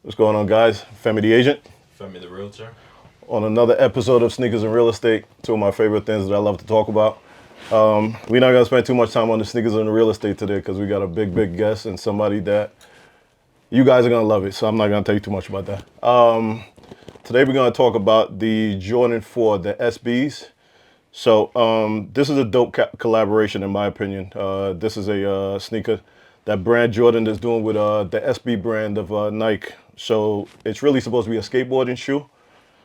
What's going on, guys? Femi the Agent Femi the Realtor. on another episode of Sneakers and Real Estate. Two of my favorite things that I love to talk about. We're not going to spend too much time on the sneakers and the real estate today because we got a big guest and somebody that you guys are going to love it. So I'm not going to tell you too much about that. Today we're going to talk about the Jordan 4, the SBs. So this is a dope collaboration in my opinion. This is a sneaker that brand Jordan is doing with the SB brand of Nike. So it's really supposed to be a skateboarding shoe.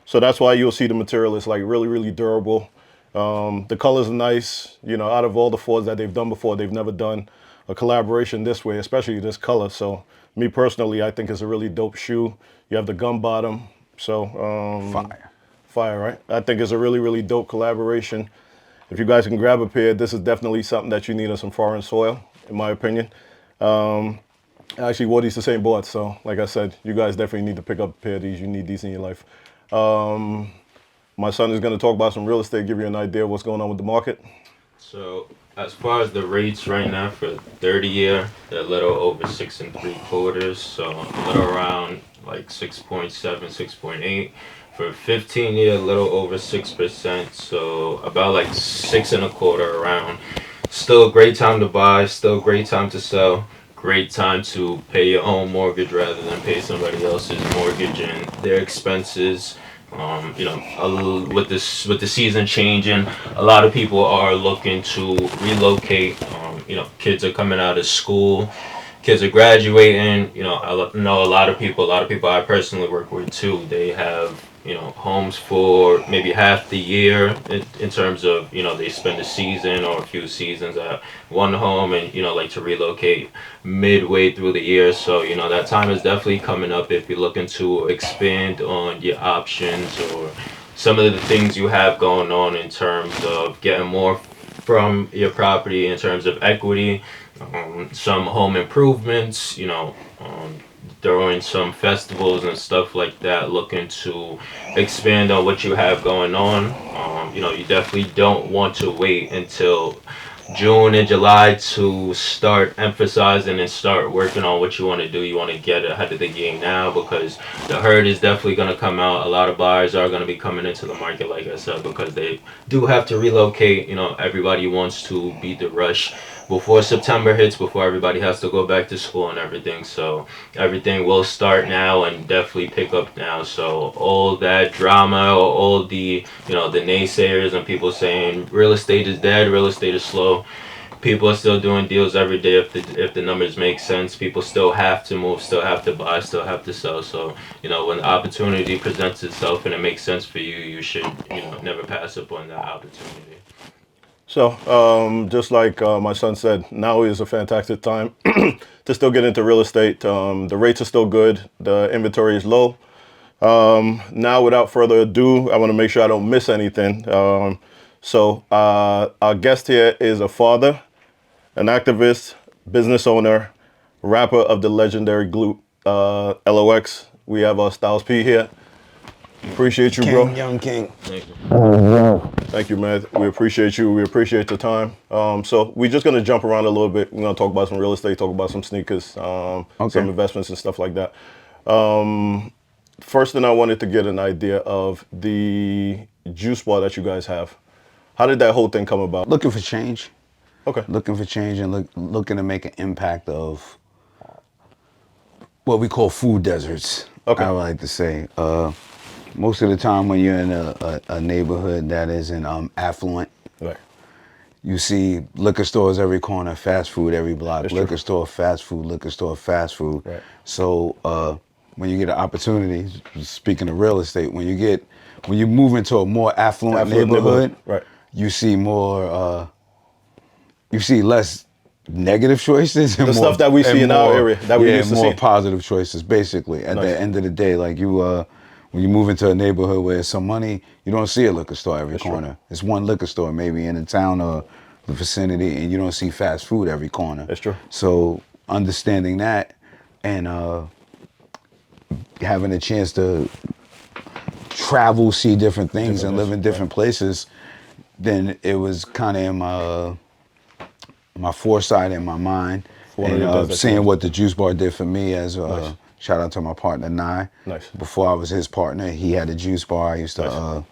So that's why you'll see the material is like really durable. The colors are nice. You know, out of all the fours that they've done before, they've never done a collaboration this way, especially this color. So me personally, I think it's a really dope shoe. You have the gum bottom. So fire, right? I think it's a really dope collaboration. If you guys can grab a pair, this is definitely something that you need on some foreign soil, in my opinion. I actually wore these the same board, so like I said, you guys definitely need to pick up a pair of these. You need these in your life. My son is going to talk about some real estate, give you an idea of what's going on with the market. So as far as the rates right now for 30-year, they're a little over 6 3/4, so a little around like 6.7, 6.8. For 15-year, a little over 6%, so about like 6 1/4 around. Still a great time to buy, still a great time to sell. Great time to pay your own mortgage rather than pay somebody else's mortgage and their expenses. With the season changing, a lot of people are looking to relocate. Kids are coming out of school, kids are graduating. I know a lot of people. I personally work with too. They have homes for maybe half the year in terms of they spend a season or a few seasons at one home and like to relocate midway through the year. So that time is definitely coming up if you're looking to expand on your options or some of the things you have going on in terms of getting more from your property in terms of equity, some home improvements, during some festivals and stuff like that, looking to expand on what you have going on. You definitely don't want to wait until June and July to start emphasizing and start working on what you want to do. You want to get ahead of the game now because the herd is definitely going to come out. A lot of buyers are going to be coming into the market, like I said, because they do have to relocate. Everybody wants to beat the rush before September hits, before everybody has to go back to school and everything. So everything will start now and definitely pick up now. So all that drama, all the naysayers and people saying real estate is dead, real estate is slow. People are still doing deals every day if the numbers make sense. People still have to move, still have to buy, still have to sell. So when the opportunity presents itself and it makes sense for you, you should never pass up on that opportunity. So just like my son said, now is a fantastic time to still get into real estate. The rates are still good. The inventory is low. Now, without further ado, I want to make sure I don't miss anything. Our guest here is a father, an activist, business owner, rapper of the legendary group LOX. We have Styles P here. Appreciate you, bro. Young King. Thank you. Thank you, man. We appreciate you. We appreciate the time. So we're just gonna jump around a little bit. We're gonna talk about some real estate, talk about some sneakers, some investments and stuff like that. First thing I wanted to get an idea of the juice bar that you guys have. How did that whole thing come about? Looking for change. Okay. Looking for change and looking to make an impact of what we call food deserts. Okay. I would like to say. Most of the time when you're in a neighborhood that isn't affluent, Right. you see liquor stores every corner, fast food every block, That's liquor true. store, fast food, liquor store, fast food. Right. So when you get an opportunity, speaking of real estate, when you move into a more affluent neighborhood, Right. you see more, you see less negative choices and The more, stuff that we see in our area that we used to more see. positive choices. Basically, at Nice. the end of the day, like when you move into a neighborhood where there's some money, you don't see a liquor store every That's corner. true. It's one liquor store maybe in the town or the vicinity, and you don't see fast food every corner. That's true. So understanding that and having a chance to travel, see different things, and live in different places, then it was kind of in my foresight in my mind, One of and the things that seeing you- what the juice bar did for me as Nice. Shout out to my partner, Nye. Nice. Before I was his partner, he had a juice bar. I used to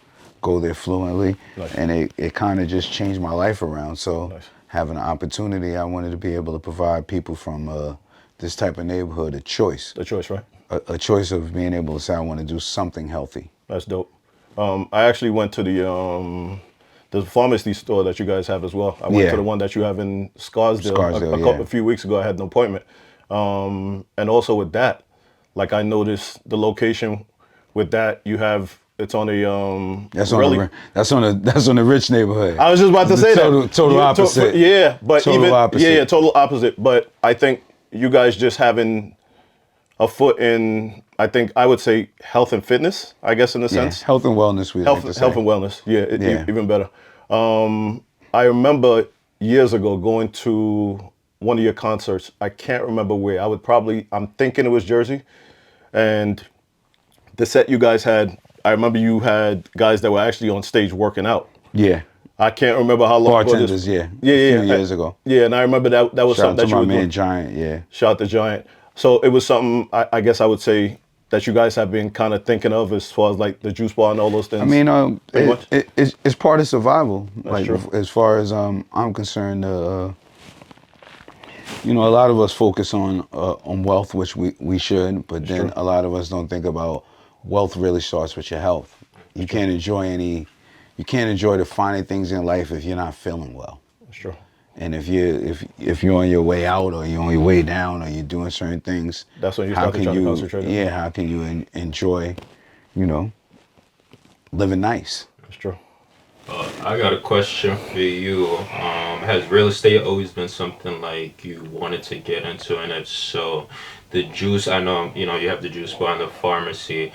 go there fluently. Nice. And it kind of just changed my life around. So Nice. having an opportunity, I wanted to be able to provide people from this type of neighborhood a choice. The choice, right? A choice of being able to say, I want to do something healthy. That's dope. I actually went to the pharmacy store that you guys have as well. I went to the one that you have in Scarsdale, a few weeks ago. I had an appointment. And also with that, like I noticed the location with that, you have, it's on a that's on the rich neighborhood. I was just about to say total opposite. Yeah, but total opposite. Yeah, total opposite. But I think you guys just having a foot in, I think I would say health and fitness, I guess in a sense. Health and wellness. Health and wellness. Yeah, even better. I remember years ago going to one of your concerts. I can't remember where. I'm thinking it was Jersey. And the set you guys had, I remember you had guys that were actually on stage working out. Yeah. I can't remember how long Bartenders, ago this. Yeah. A few years ago. Yeah, and I remember that was Shout something that you were doing. Shout out to my man Giant, yeah. Shout out to Giant. So it was something, I guess I would say, that you guys have been kind of thinking of as far as like the juice bar and all those things? I mean, it's part of survival. That's like true. As far as I'm concerned, a lot of us focus on wealth, which we should, but then a lot of us don't think about wealth really starts with your health. You can't enjoy the finer things in life if you're not feeling well. That's true. And if you're on your way out or you're on your way down or you're doing certain things, that's when you start to try to concentrate. Yeah, how can you enjoy, living nice? That's true. I got a question for you. Has real estate always been something like you wanted to get into? And if so, the juice, I know, you have the juice bar and the pharmacy.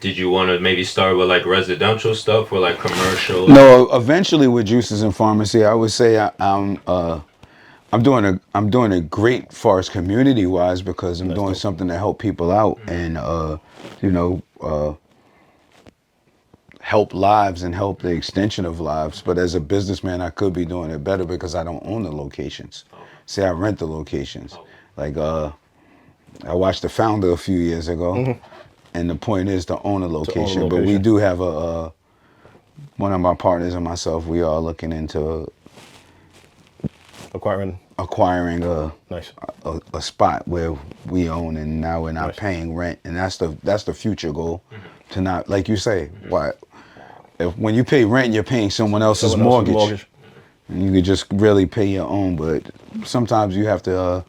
Did you want to maybe start with like residential stuff or like commercial? No, eventually with juices and pharmacy, I would say I'm doing a great far as community wise because I'm doing something to help people out and help lives and help the extension of lives. But as a businessman, I could be doing it better because I don't own the locations. See, I rent the locations. Like I watched The Founder a few years ago. And the point is to own a location. But we do have one of my partners and myself, we are looking into acquiring a spot where we own and now we're not paying rent. And that's the future goal. To not, like you say, when you pay rent, you're paying someone else's mortgage. And you could just really pay your own, but sometimes you have to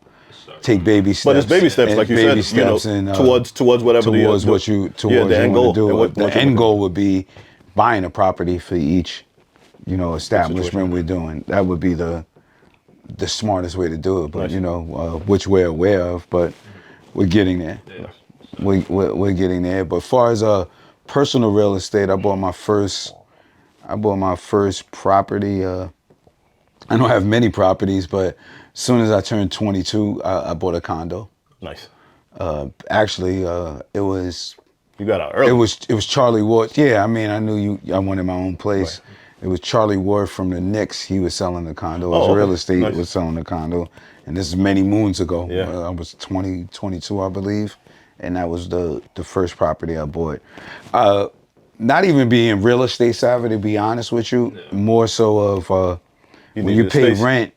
take baby steps. But it's baby steps, like you said, towards whatever the end goal. The end goal would be buying a property for each, establishment we're doing. That would be the smartest way to do it. But which we're aware of, but we're getting there. We're getting there. But as far as personal real estate, I bought my first property. I don't have many properties, but as soon as I turned 22, I bought a condo. Nice. Actually, it was. You got out early. It was Charlie Ward. Yeah, I mean, I knew I wanted my own place. Right. It was Charlie Ward from the Knicks. He was selling the condo. It was real estate. Nice. Was selling the condo, and this is many moons ago. Yeah. I was 22, I believe, and that was the first property I bought. Not even being real estate savvy, to be honest with you. Yeah. More so of when you pay rent.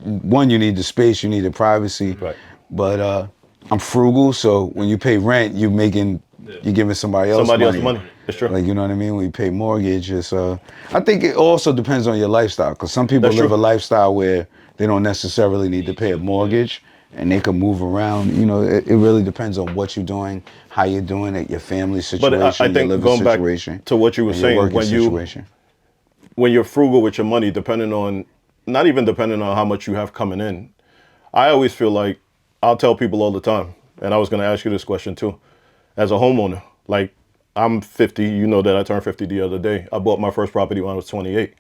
One, you need the space, you need the privacy. Right. But I'm frugal, so when you pay rent, you're giving somebody else money. It's true. Like, you know what I mean? When you pay mortgage, I think it also depends on your lifestyle, because some people live a lifestyle where they don't necessarily need to pay a mortgage and they can move around. It really depends on what you're doing, how you're doing it, your family situation, but I think your living going situation, back to what you were saying, when you're frugal with your money, not even depending on how much you have coming in, I always feel like I'll tell people all the time, and I was going to ask you this question too, as a homeowner, like I'm 50, you know that I turned 50 the other day. I bought my first property when I was 28.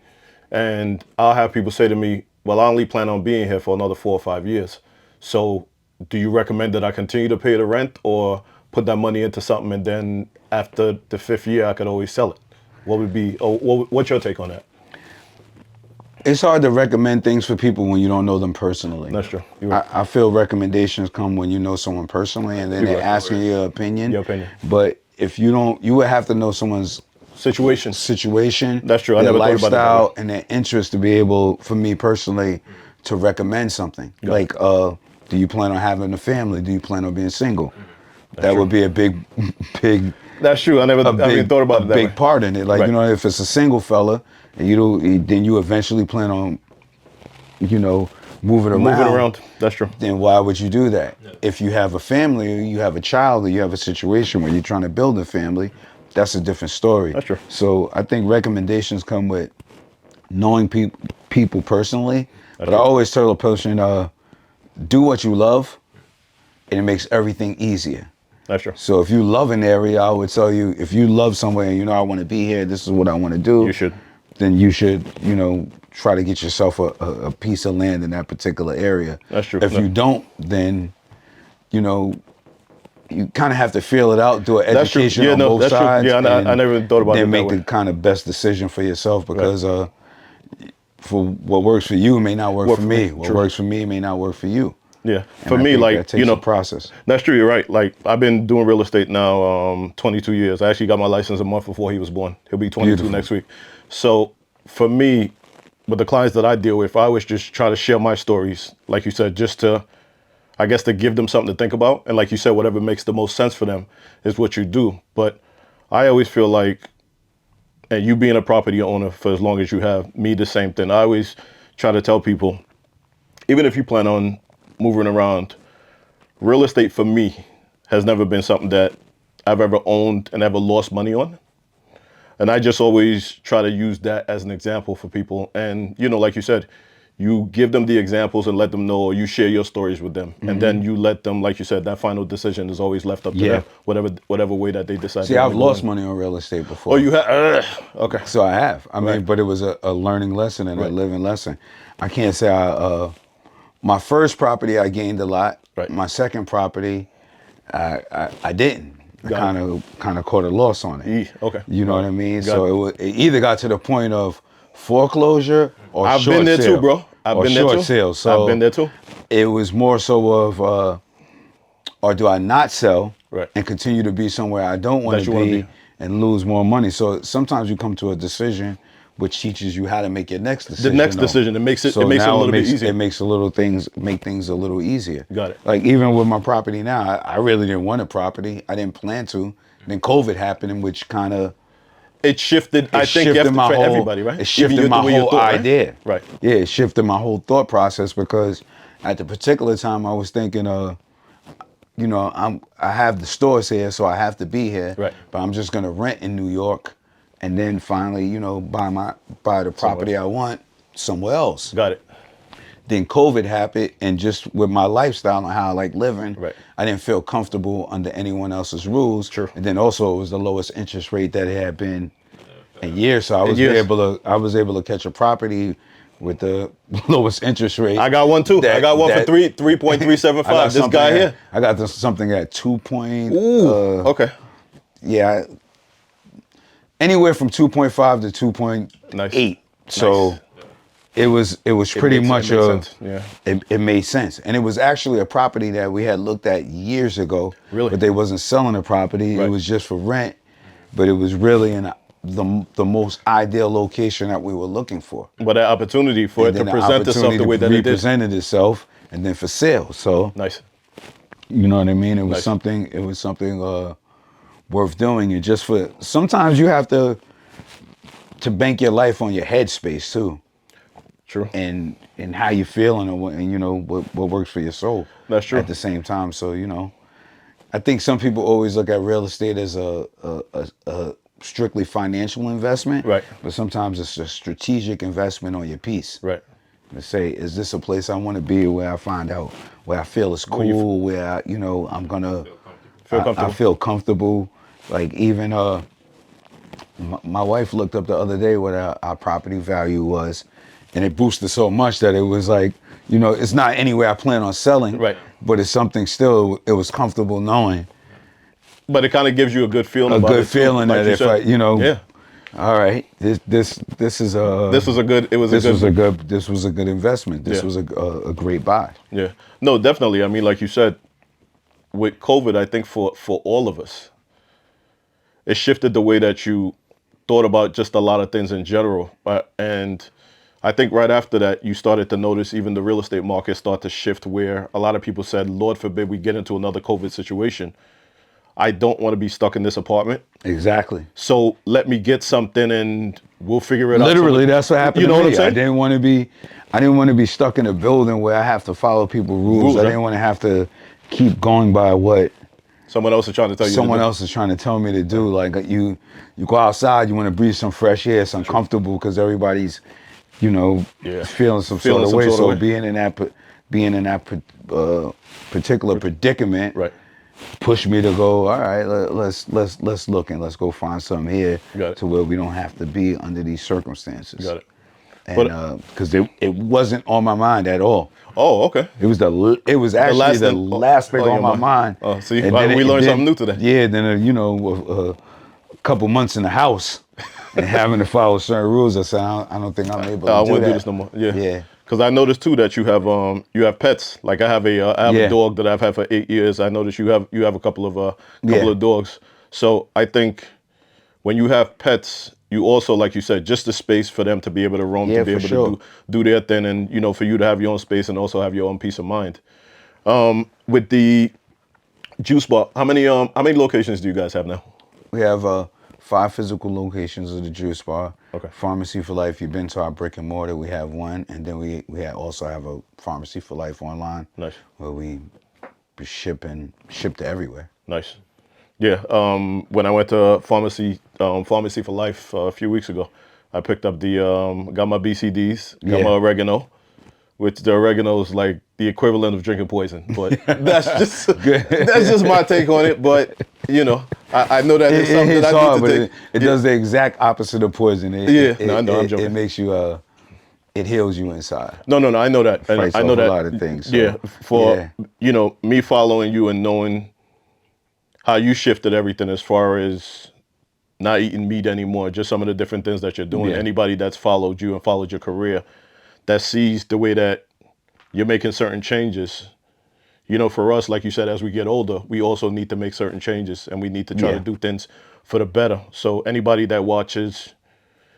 And I'll have people say to me, well, I only plan on being here for another 4 or 5 years. So do you recommend that I continue to pay the rent or put that money into something and then after the 5th year, I could always sell it? What's your take on that? It's hard to recommend things for people when you don't know them personally. That's true. You're right. I feel recommendations come when you know someone personally and then You're they're right. asking your opinion. Your opinion. But if you don't, you would have to know someone's Situation. situation, That's true. I their never thought about it that way. lifestyle, and their interest to be able, for me personally, to recommend something. Yeah. Like, do you plan on having a family? Do you plan on being single? That true. would be a big, big, That's true. I haven't thought about a it that big way. part in it. Like, Right. you know, if it's a single fella, and you don't, then you eventually plan on, you know, moving around. That's true. Then why would you do that? If you have a family, or you have a child, or you have a situation where you're trying to build a family, that's a different story. That's true. So I think recommendations come with knowing people personally. But I always tell a person, do what you love, and it makes everything easier. That's true. So if you love an area, I would tell you, if you love somewhere and you know, I want to be here, this is what I want to do. You should. Then you should, you know, try to get yourself a piece of land in that particular area. That's true. If you don't, then, you know, you kind of have to feel it out, do an That's true. education Yeah, on no, both that's true. sides. Yeah, and I never thought about it then that make way. the kind of best decision for yourself because for what works for you may not work for me. What True. works for me may not work for you. Yeah. And For I me, think like, that takes you know, a process. That's true. You're right. Like, I've been doing real estate now 22 years. I actually got my license a month before he was born. He'll be 22 Beautiful. next week. So for me, with the clients that I deal with, I always just try to share my stories, like you said, just to, I guess, to give them something to think about. And like you said, whatever makes the most sense for them is what you do. But I always feel like, and you being a property owner for as long as you have, me the same thing. I always try to tell people, even if you plan on moving around, real estate for me has never been something that I've ever owned and ever lost money on. And I just always try to use that as an example for people. And, you know, like you said, you give them the examples and let them know, or you share your stories with them. Mm-hmm. And then you let them, like you said, that final decision is always left up to Yeah. them, whatever way that they decide. See, they I've wanna go lost in. money on real estate before. Oh, you have? Okay. So I have. I mean, Right. but it was a learning lesson and a Right. living lesson. I can't say my first property I gained a lot. Right. My second property, I didn't. I Got kind of caught a loss on it. Okay. You know what I mean? Got So it. it either got to the point of foreclosure or I've short been there sale. too, bro. I've or been there short too. sale. So I've been there too. it was more so of, or do I not sell Right. and continue to be somewhere I don't want That to you wanna be be. and lose more money? So sometimes you come to a decision which teaches you how to make your next decision. next decision, it makes it- So it makes it a now little bit easier. It makes make things a little easier. Got it. Like even with my property now, I really didn't want a property. I didn't plan to. Then COVID happened, which kind of It shifted, I think, shifted after, my for whole, everybody, right? It shifted Even my the way you whole thought, right? idea. Right. Yeah, it shifted my whole thought process because at the particular time I was thinking, you know, I have the stores here, so I have to be here. Right. But I'm just gonna rent in New York, and then finally, you know, buy the property I want somewhere else. Got it. Then COVID happened, and just with my lifestyle and how I like living, Right. I didn't feel comfortable under anyone else's rules. True. And then also it was the lowest interest rate that it had been in years, so I was years. able to catch a property with the lowest interest rate. I got one too. I got one for 3.375. This guy here. I got something at 2 point. Ooh. Okay. Yeah, anywhere from 2.5 to 2.8. Nice. So Nice. it was pretty much it makes sense. Yeah. it made sense, and it was actually a property that we had looked at years ago. Really? But they wasn't selling the property. Right. It was just for rent, but it was really in the most ideal location that we were looking for. But that opportunity for And it to then the present itself the opportunity way that it did. represented itself, and then for sale. So Nice. you know what I mean? It was Nice. something. It was something worth doing. And just for sometimes you have to bank your life on your headspace too, True. and how you feeling and you know what works for your soul. That's true. At the same time, so you know, I think some people always look at real estate as a strictly financial investment, Right. But sometimes it's a strategic investment on your peace. Right. To say, is this a place I want to be, where I find out, where I feel it's Where you cool, where I, you know, I'm gonna Feel comfortable. I feel comfortable. Like even my wife looked up the other day what our property value was, and it boosted so much that it was like, you know, it's not anywhere I plan on selling, Right. But it's something still. It was comfortable knowing But it kind of gives you a good feeling a about good it, too. feeling Like that you if said. I, you know, Yeah. All right. This is a This was a good. It was a this good. was a good this was a good investment. This Yeah. was a great buy. Yeah. No, definitely. I mean, like you said, with COVID, I think for all of us, it shifted the way that you thought about just a lot of things in general. And I think right after that, you started to notice even the real estate market start to shift where a lot of people said, Lord forbid we get into another COVID situation. I don't want to be stuck in this apartment. Exactly. So let me get something and we'll figure it out. Literally, that's what happened You know to what I'm me. I saying? didn't want to be stuck in a building where I have to follow people's rules. Rules, I huh? didn't want to have to keep going by what Someone else is trying to tell you to someone do. else is trying to tell me to do. Like you go outside, you want to breathe some fresh air. It's uncomfortable because everybody's, Yeah. feeling some Feeling sort of some way. sort of So way. being in that particular predicament Right. pushed me to go. All right, let's look and let's go find something here Got it. to where we don't have to be under these circumstances. Got it. And But because it wasn't on my mind at all. oh, okay. It was actually the last thing on on your my mind. mind. Oh, see, And then we learned then, something new today. Yeah, then a couple months in the house and having to follow certain rules. I said I don't think I'm able to I do won't that. do this no more. Yeah. Yeah. Because I noticed too that you have pets. Like I have a Yeah. dog that I've had for 8 years. I noticed you have a couple Yeah. of dogs. So I think when you have pets, you also, like you said, just the space for them to be able to roam, Yeah, to be for able sure. to do their thing, and for you to have your own space and also have your own peace of mind. With the juice bar, how many locations do you guys have now? We have 5 physical locations of the juice bar. Okay. Pharmacy for Life. You've been to our brick and mortar. We have one, and then also have a Pharmacy for Life online. Nice. Where we ship to everywhere. Nice. Yeah. When I went to Pharmacy for Life a few weeks ago, I picked up got my BCDs, got Yeah. my oregano, which the oregano is like the equivalent of drinking poison. But that's just my take on it. But I know that it's It something hits that I hard, need but to take. it does the exact opposite of poison. No, I know, I'm joking. It makes you, it heals you inside. No, I know that. And Fights I know off a that. lot of things. So, Yeah. For yeah. me following you and knowing how you shifted everything as far as not eating meat anymore, just some of the different things that you're doing. Yeah. Anybody that's followed you and followed your career that sees the way that you're making certain changes. For us, like you said, as we get older, we also need to make certain changes and we need to try Yeah. to do things for the better. So anybody that watches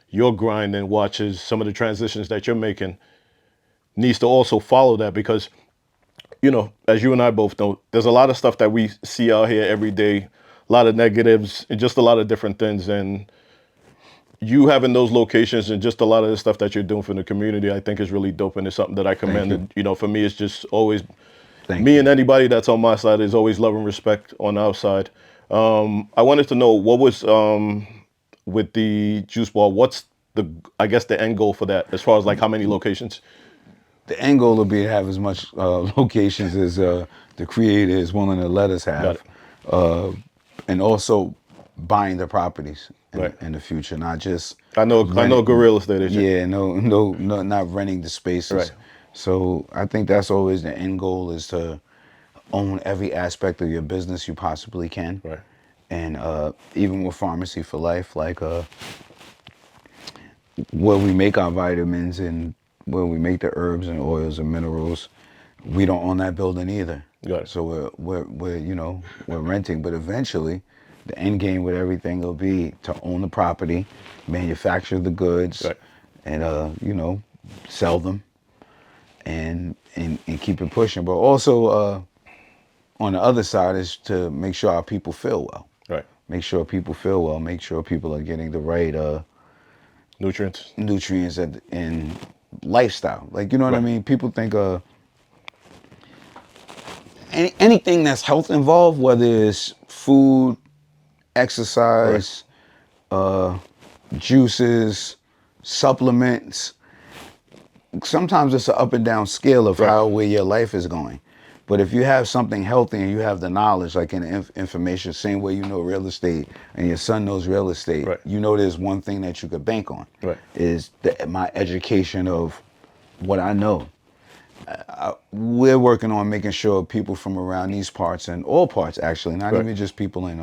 your grind and watches some of the transitions that you're making needs to also follow that because, as you and I both know, there's a lot of stuff that we see out here every day, a lot of negatives and just a lot of different things. And you having those locations and just a lot of the stuff that you're doing for the community, I think is really dope and it's something that I commend. And, for me, it's just always Thank me you. and anybody that's on my side is always love and respect on our side. I wanted to know what was with the juice bar. What's I guess the end goal for that as far as like how many locations? The end goal will be to have as much locations as the creator is willing to let us Got have, and also buying the properties Right. in the future, not just I know good real estate agent. yeah, no, not renting the spaces. Right. So I think that's always the end goal is to own every aspect of your business you possibly can. Right. And even with Pharmacy for Life, like where we make our vitamins and where we make the herbs and oils and minerals, we don't own that building either. Got it. So we're we're renting, but eventually the end game with everything will be to own the property, manufacture the goods, Right. and sell them and keep it pushing. But also on the other side is to make sure our people feel well. Right. Make sure people feel well. Make sure people are getting the right Nutrients. nutrients and lifestyle. Like, you know what I Right. mean? People think anything that's health involved, whether it's food, exercise, juices, supplements, sometimes it's an up and down scale of Right. where your life is going. But if you have something healthy and you have the knowledge, like in information, same way real estate and your son knows real estate, Right. there's one thing that you could bank on, Right. is my education of what I know. We're working on making sure people from around these parts and all parts actually, not Right. even just people in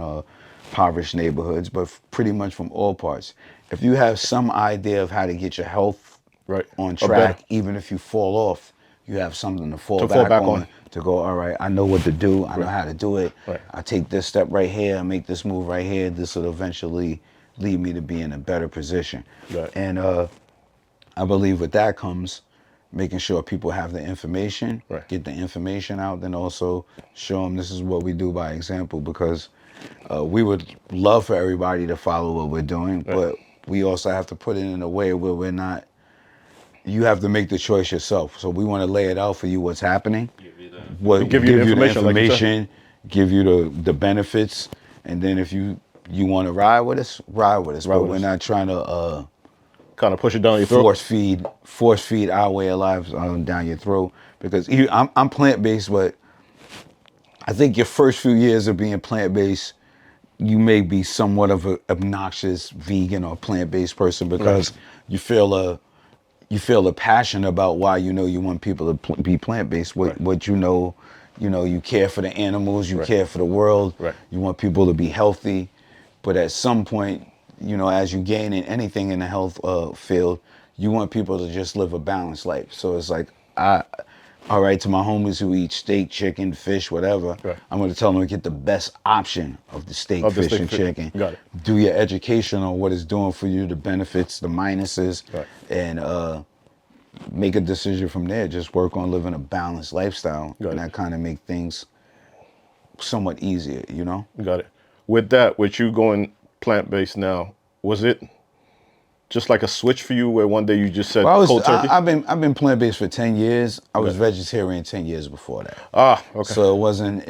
impoverished neighborhoods, but pretty much from all parts. If you have some idea of how to get your health Right. on Or better. track, even if you fall off, you have something to fall To fall back back on, on. to go, all right, I know what to do. I know Right. how to do it. Right. I take this step right here. I make this move right here. This will eventually lead me to be in a better position. Right. And I believe with that comes making sure people have the information, Right. get the information out, then also show them this is what we do by example, because we would love for everybody to follow what we're doing, Right. but we also have to put it in a way where we're not, you have to make the choice yourself. So we want to lay it out for you what's happening, Give you what Give you the information, like you said. information, give you the benefits, and then if you want to ride with us, ride with us. Ride But with we're us. not trying to Kind of push it down your throat. force feed our way of life down your throat, because I'm plant based, but I think your first few years of being plant based, you may be somewhat of an obnoxious vegan or plant based person because you feel a passion about why you want people to be plant based. What you care for the animals, you Right. care for the world, Right. you want people to be healthy, but at some point, as you gain in anything in the health field, you want people to just live a balanced life. So it's like, all right, to my homies who eat steak, chicken, fish, whatever, Right. I'm going to tell them to get the best option of the steak, Of the fish, steak, and fish. chicken. Got it. Do your education on what it's doing for you, the benefits, the minuses, Right. and make a decision from there. Just work on living a balanced lifestyle, Got and it. that kind of make things somewhat easier, Got it. With you going plant-based now, was it just like a switch for you where one day you just said Well, cold turkey? I've been plant based for 10 years. I was Right. vegetarian 10 years before that. Okay. So it wasn't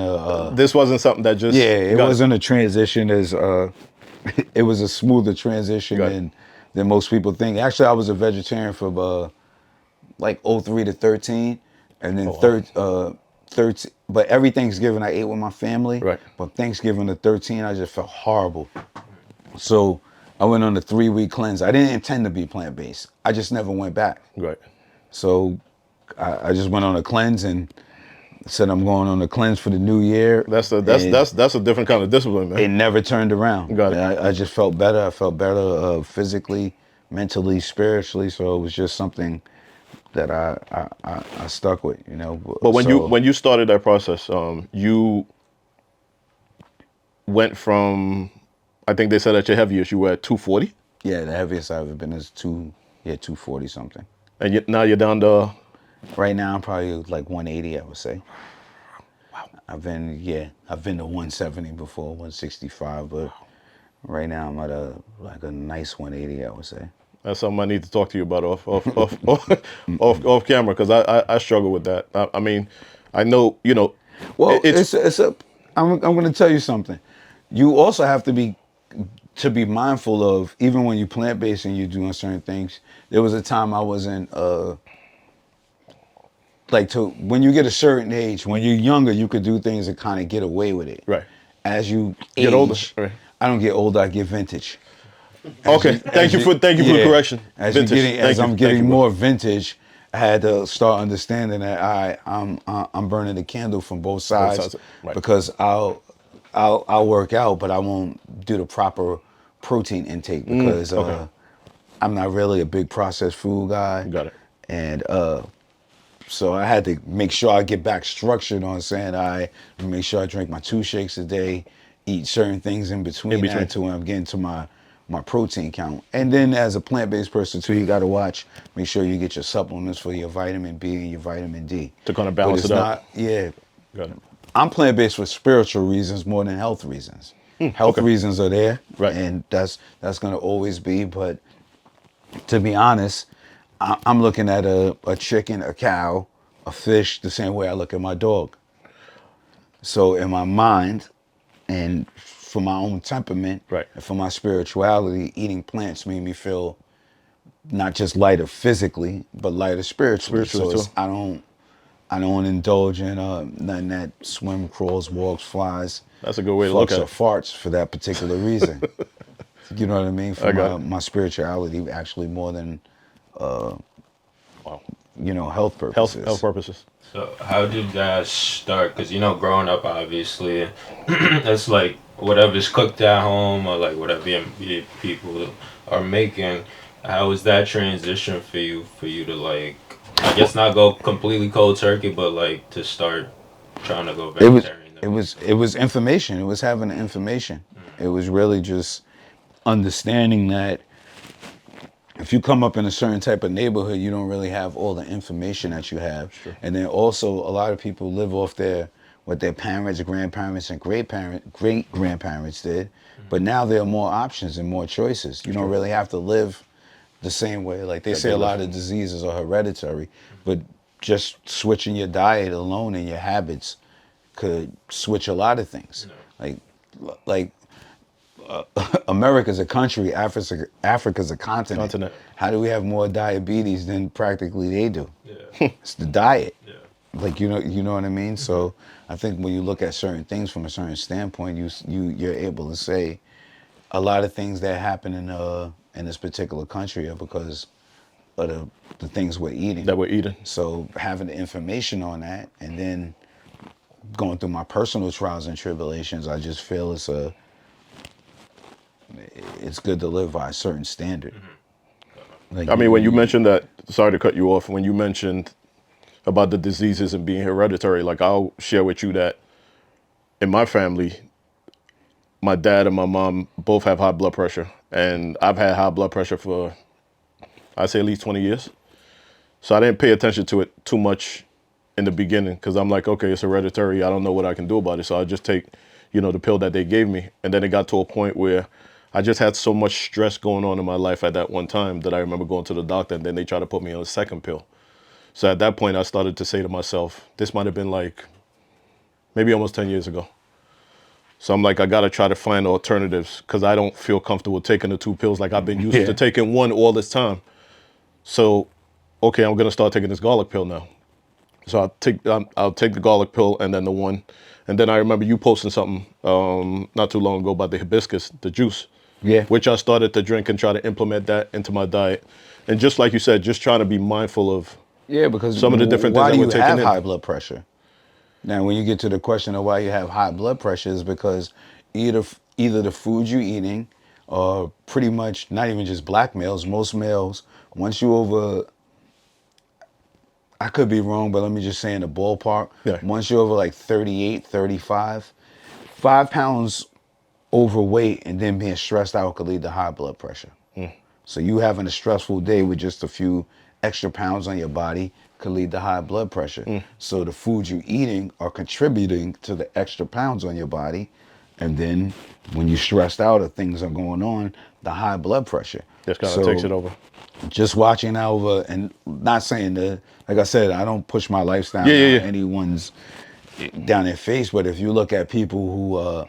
a This wasn't something that just it got wasn't a transition as it was a smoother transition Got it. than most people think. Actually, I was a vegetarian for like '03 to 13, and then wow. 13. But every Thanksgiving I ate with my family. Right. But Thanksgiving to 13, I just felt horrible. So I went on a 3-week cleanse. I didn't intend to be plant based. I just never went back. Right. So I just went on a cleanse and said I'm going on a cleanse for the new year. That's a different kind of discipline, man. It never turned around. Got it. I just felt better. I felt better physically, mentally, spiritually. So it was just something that I stuck with, But when you started that process, you went from, I think they said at your heaviest you were at 240, yeah, the heaviest I've ever been is 240 something. and now you're down to Right now I'm probably like 180, I would say. Wow. I've been to 170 before, 165, but right now I'm at a nice 180, I would say. That's something I need to talk to you about off camera, because I struggle with that. I mean, I know Well, it's I'm going to tell you something. You also have to be mindful of, even when you plant based and you're doing certain things. There was a time I was in when you get a certain age, when you're younger, you could do things and kind of get away with it. right. As you Get age, older, right. I don't get older, I get vintage. Okay, thank you for the correction. As Vintage. I'm Thank getting you, bro. more vintage, I had to start understanding that I'm burning the candle from both sides, sides, right. because I'll work out, but I won't do the proper protein intake because okay. I'm not really a big processed food guy. Got it. And so I had to make sure I get back structured on saying I make sure I drink my 2 shakes a day, eat certain things in between that to when I'm getting to my protein count. And then as a plant-based person too, you got to make sure you get your supplements for your vitamin B and your vitamin D. To kind of balance it out. Yeah. Got it. I'm plant-based for spiritual reasons more than health reasons. Health reasons are there, Right. and that's going to always be. But to be honest, I'm looking at a chicken, a cow, a fish the same way I look at my dog. So in my mind, and for my own temperament, Right. and for my spirituality, eating plants made me feel not just lighter physically, but lighter spiritually. Spiritually, So too. I don't indulge in nothing that swim, crawls, walks, flies. That's a good way to look fucks at or it. farts for that particular reason. You know what I mean? For I got it. my spirituality, actually more than Wow. health purposes. Health purposes. So how did that start? Because growing up, obviously, it's like whatever's cooked at home or like whatever your people are making. How was that transition for you? For you to like, I guess not go completely cold turkey, but like to start trying to go It was vegetarian. it was information. It was having the information. It was really just understanding that if you come up in a certain type of neighborhood, you don't really have all the information that you have. Sure. And then also a lot of people live off their what their parents, grandparents, and great grandparents did. But now there are more options and more choices. You don't really have to live the same way. Like they Yeah, say, they a lot live. of diseases are hereditary, but just switching your diet alone and your habits could switch a lot of things. Like, like America's a country, Africa's a continent. Continent. How do we have more diabetes than practically they do? Yeah. It's the diet. Yeah. Like you know what I mean. So I think when you look at certain things from a certain standpoint, you're able to say a lot of things that happen in this particular country are because of the things we're eating. That we're eating. So having the information on that, and then going through my personal trials and tribulations, I just feel it's good to live by a certain standard. Like I mean, when you mentioned that, sorry to cut you off, when you mentioned about the diseases and being hereditary, like I'll share with you that in my family, my dad and my mom both have high blood pressure. And I've had high blood pressure for, I'd say at least 20 years. So I didn't pay attention to it too much in the beginning because I'm like, okay, it's hereditary. I don't know what I can do about it. So I just take, the pill that they gave me. And then it got to a point where I just had so much stress going on in my life at that one time that I remember going to the doctor and then they tried to put me on a second pill. So at that point, I started to say to myself, this might have been like maybe almost 10 years ago. So I'm like, I got to try to find alternatives because I don't feel comfortable taking the two pills like I've been used to taking one all this time. So, okay, I'm going to start taking this garlic pill now. So I'll take the garlic pill and then the one. And then I remember you posting something not too long ago about the hibiscus, the juice. Yeah. Which I started to drink and try to implement that into my diet. And just like you said, just trying to be mindful of Because some of the different things why that do we're you taking have in. high blood pressure? Now, when you get to the question of why you have high blood pressure, is because either the food you're eating, or pretty much not even just black males, most males, once you over, I could be wrong, but let me just say in the ballpark, Yeah. once you're over like 38, 35, 5 pounds overweight and then being stressed out could lead to high blood pressure. So you having a stressful day with just a few extra pounds on your body could lead to high blood pressure. So the foods you're eating are contributing to the extra pounds on your body. And then when you're stressed out or things are going on, the high blood pressure. Just kind of takes it over. Just watching over and not saying that, like I said, I don't push my lifestyle Yeah. down anyone's down their face. But if you look at people who,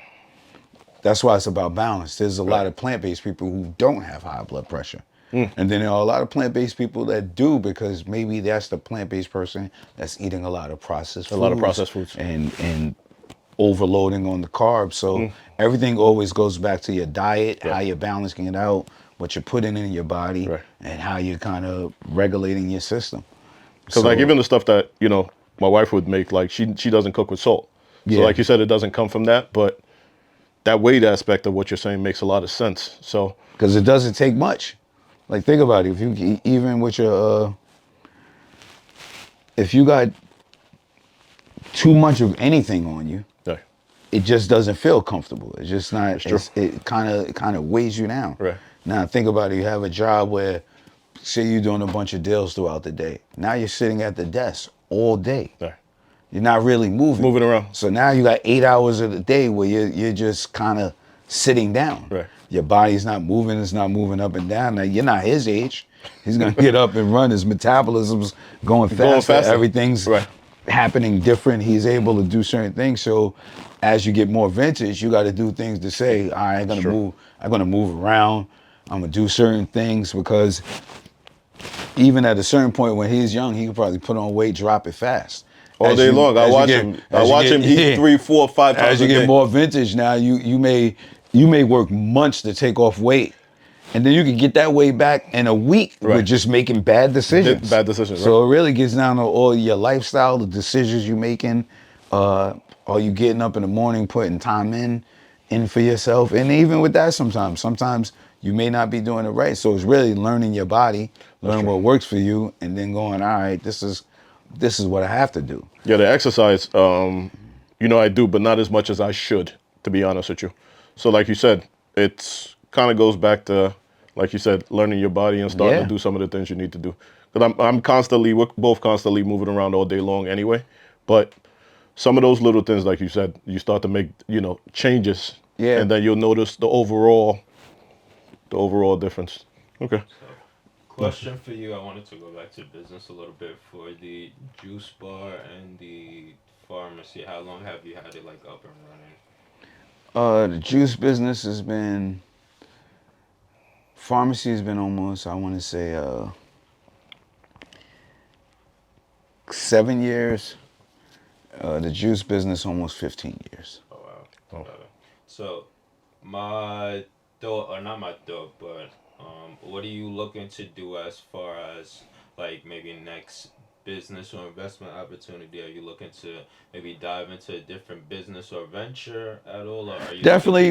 that's why it's about balance. There's a lot of plant-based people who don't have high blood pressure. And then there are a lot of plant-based people that do because maybe that's the plant-based person that's eating a lot of processed foods. A lot of processed foods. And overloading on the carbs. So everything always goes back to your diet, how you're balancing it out, what you're putting in your body, and how you're kind of regulating your system. Because like even the stuff that, my wife would make, like she doesn't cook with salt. So like you said, it doesn't come from that, but that weight aspect of what you're saying makes a lot of sense. So because it doesn't take much. Like think about it. If you even with your if you got too much of anything on you, it just doesn't feel comfortable. It's just not. It kind of weighs you down. Right. Now think about it. You have a job where, say, you're doing a bunch of deals throughout the day. Now you're sitting at the desk all day. Right. You're not really moving around. So now you got 8 hours of the day where you're just kind of sitting down. Right. Your body's not moving. It's not moving up and down. Now you're not his age. He's gonna get up and run. His metabolism's going faster. Everything's happening different. He's able to do certain things. So as you get more vintage, you got to do things to say, all right, I'm gonna move. I'm gonna move around. I'm gonna do certain things because even at a certain point when he's young, he could probably put on weight, drop it fast. All day long. I watch him eat 3, 4, 5 times as you a day. get more vintage now, you may work months to take off weight. And then you can get that weight back in a week with just making bad decisions. Bad decisions, So it really gets down to all your lifestyle, the decisions you're making. Are you getting up in the morning, putting time in? in for yourself. And even with that, sometimes you may not be doing it right. So it's really learning your body, learning true. what works for you, and then going, all right, this is what I have to do. Yeah, the exercise, I do, but not as much as I should, to be honest with you. So, like you said, it's kind of goes back to, like you said, learning your body and starting to Yeah. do some of the things you need to do. Because I'm constantly, we're both constantly moving around all day long anyway. But some of those little things, like you said, you start to make, changes, Yeah. and then you'll notice the overall difference. Okay. So, question for you. I wanted to go back to business a little bit for the juice bar and the pharmacy. How long have you had it like up and running? The juice business has been, pharmacy has been almost, I want to say, 7 years. The juice business almost 15 years. Oh wow. Oh, So my thought, or not my thought, but what are you looking to do as far as like maybe next business or investment opportunity? Are you looking to maybe dive into a different business or venture at all, or are you looking to just Definitely.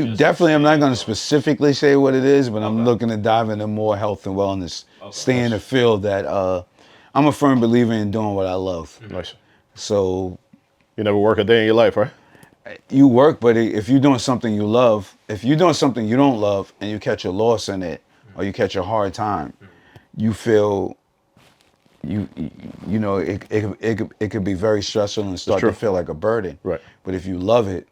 I'm not expand going to on? specifically say what it is, but I'm Okay. looking to dive into more health and wellness. Okay. Stay in a nice, field that I'm a firm believer in doing what I love. nice. So You never work a day in your life, right? you work, but if you're doing something you love, if you're doing something you don't love and you catch a loss in it or you catch a hard time, you feel it could be very stressful and It's start to true. feel like a burden. Right. But if you love it,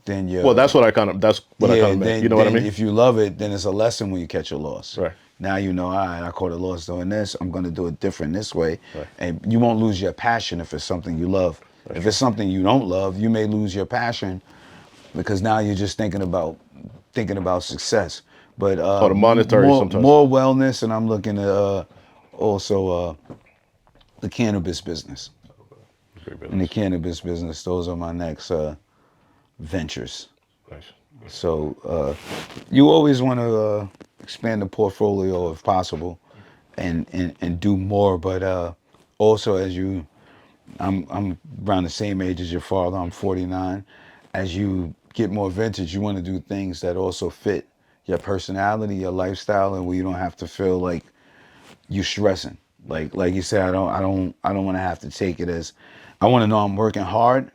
then Well, you're that's what I kind of meant. You know what I then mean? if you love it, then it's a lesson when you catch a loss. Right. Now you know, all right, I caught a loss doing this. I'm going to do it different this way, Right. and you won't lose your passion if it's something you love. That's If true. it's something you don't love, you may lose your passion because now you're just thinking about success. But Or the monetary sometimes. more wellness, and I'm looking at also the cannabis business. Great In the business. cannabis business, those are my next ventures. Nice. So you always want to expand the portfolio if possible, and do more. But also, I'm around the same age as your father. I'm 49. As you get more vintage, you want to do things that also fit your personality, your lifestyle, and where you don't have to feel like you stressing. Like you said, I don't want to have to take it as, I want to know I'm working hard,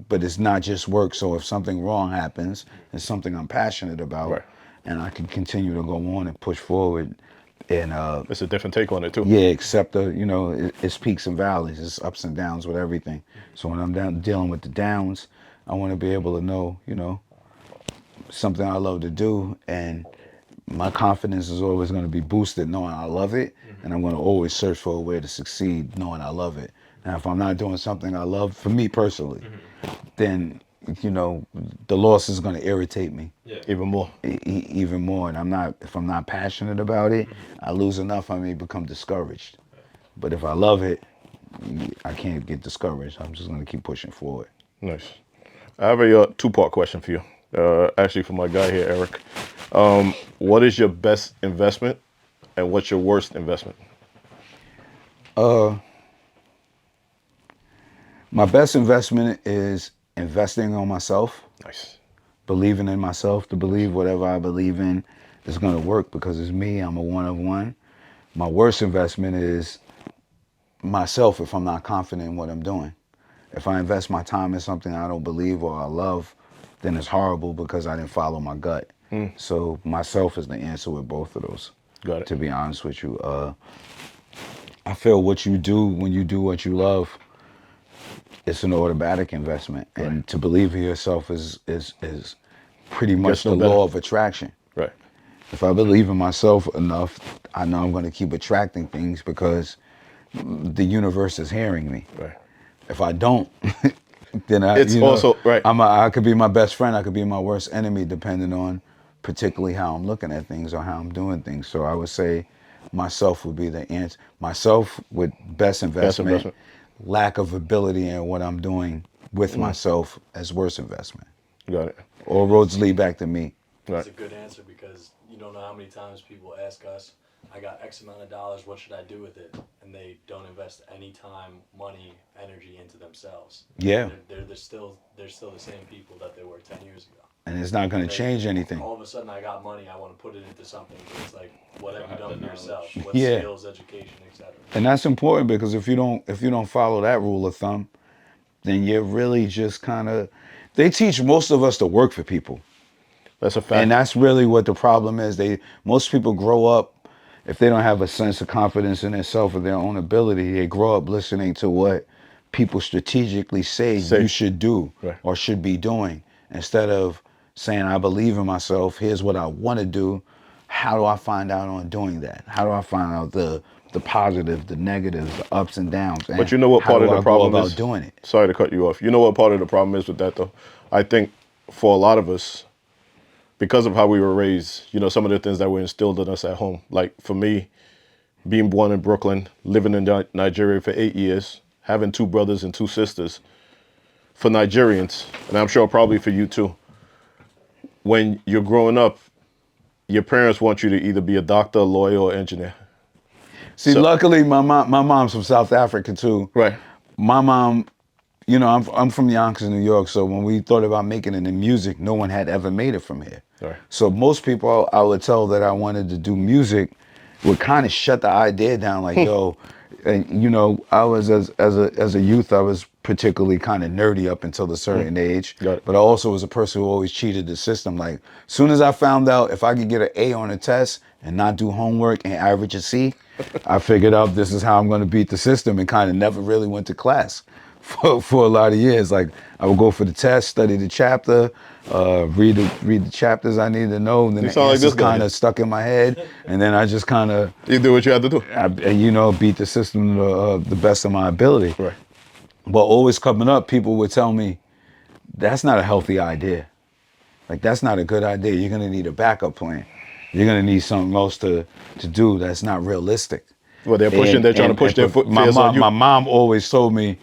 but it's not just work. So if something wrong happens, it's something I'm passionate about, Right. and I can continue to go on and push forward, and It's a different take on it too. yeah, except it's peaks and valleys, it's ups and downs with everything. So when I'm down dealing with the downs, I want to be able to know, something I love to do, and my confidence is always going to be boosted knowing I love it, and I'm going to always search for a way to succeed knowing I love it. Now, if I'm not doing something I love, for me personally, then the loss is going to irritate me Yeah. Even more. even more. And if I'm not passionate about it, I lose enough, I may become discouraged. But if I love it, I can't get discouraged. I'm just going to keep pushing forward. Nice. I have a two-part question for you. Actually, for my guy here, Eric. What is your best investment, and what's your worst investment? My best investment is investing on myself, Nice. believing in myself, to Nice. believe whatever I believe in is going to work because it's me. I'm a one of one. My worst investment is myself if I'm not confident in what I'm doing. If I invest my time in something I don't believe or I love, then it's horrible because I didn't follow my gut. So myself is the answer with both of those. Got it. To be honest with you, I feel what you do when you do what you love, it's an automatic investment, and Right. to believe in yourself is pretty Gets much no the better. law of attraction. Right. If I believe in myself enough, I know I'm going to keep attracting things because the universe is hearing me. Right. If I don't, then It's also right. I could be my best friend. I could be my worst enemy, depending on particularly how I'm looking at things or how I'm doing things. So I would say myself would be the answer. Myself with best Best investment, investment. lack of ability in what I'm doing with myself as worst investment. Got it. All roads lead back to me. That's Right. a good answer because you don't know how many times people ask us, I got X amount of dollars, what should I do with it? And they don't invest any time, money, energy into themselves. Yeah. They're still the same people that they were 10 years ago. and it's not going to change anything. All of a sudden, I got money. I want to put it into something. But it's like, what have you done for yourself? What Yeah. skills, education, etc. And that's important because if you don't follow that rule of thumb, then you're really just kind of. They teach most of us to work for people. That's a fact. And that's really what the problem is. Most people grow up, if they don't have a sense of confidence in themselves or their own ability, they grow up listening to what people strategically say you should do or should be doing, instead of saying, I believe in myself, here's what I want to do. How do I find out on doing that? How do I find out the positive, the negatives, the ups and downs? And but you know what part of the problem is? Doing it? Sorry to cut you off. You know what part of the problem is with that, though? I think for a lot of us, because of how we were raised, you know, some of the things that were instilled in us at home. Like for me, being born in Brooklyn, living in Nigeria for 8 years, having 2 brothers and 2 sisters, for Nigerians, and I'm sure probably for you too, when you're growing up, your parents want you to either be a doctor, a lawyer, or engineer. See, luckily, my mom's from South Africa too. Right. My mom, you know, I'm from Yonkers, New York, so when we thought about making it in music, no one had ever made it from here. Right. So most people I would tell that I wanted to do music would kind of shut the idea down, like, yo, and you know, I was as a youth, I was particularly kind of nerdy up until a certain age. But I also was a person who always cheated the system. Like, as soon as I found out if I could get an A on a test and not do homework and average a C, I figured out this is how I'm going to beat the system, and kind of never really went to class for a lot of years. Like, I would go for the test, study the chapter, read the chapters I needed to know, and then the answers kind of stuck in my head, and then I just kind of you do what you had to do. You know, beat the system to the best of my ability. Right. But always coming up, people would tell me, that's not a healthy idea. Like, that's not a good idea. You're gonna need a backup plan. You're gonna need something else to do that's not realistic. Well, they're pushing. They're trying to push their foot on you. My mom always told me,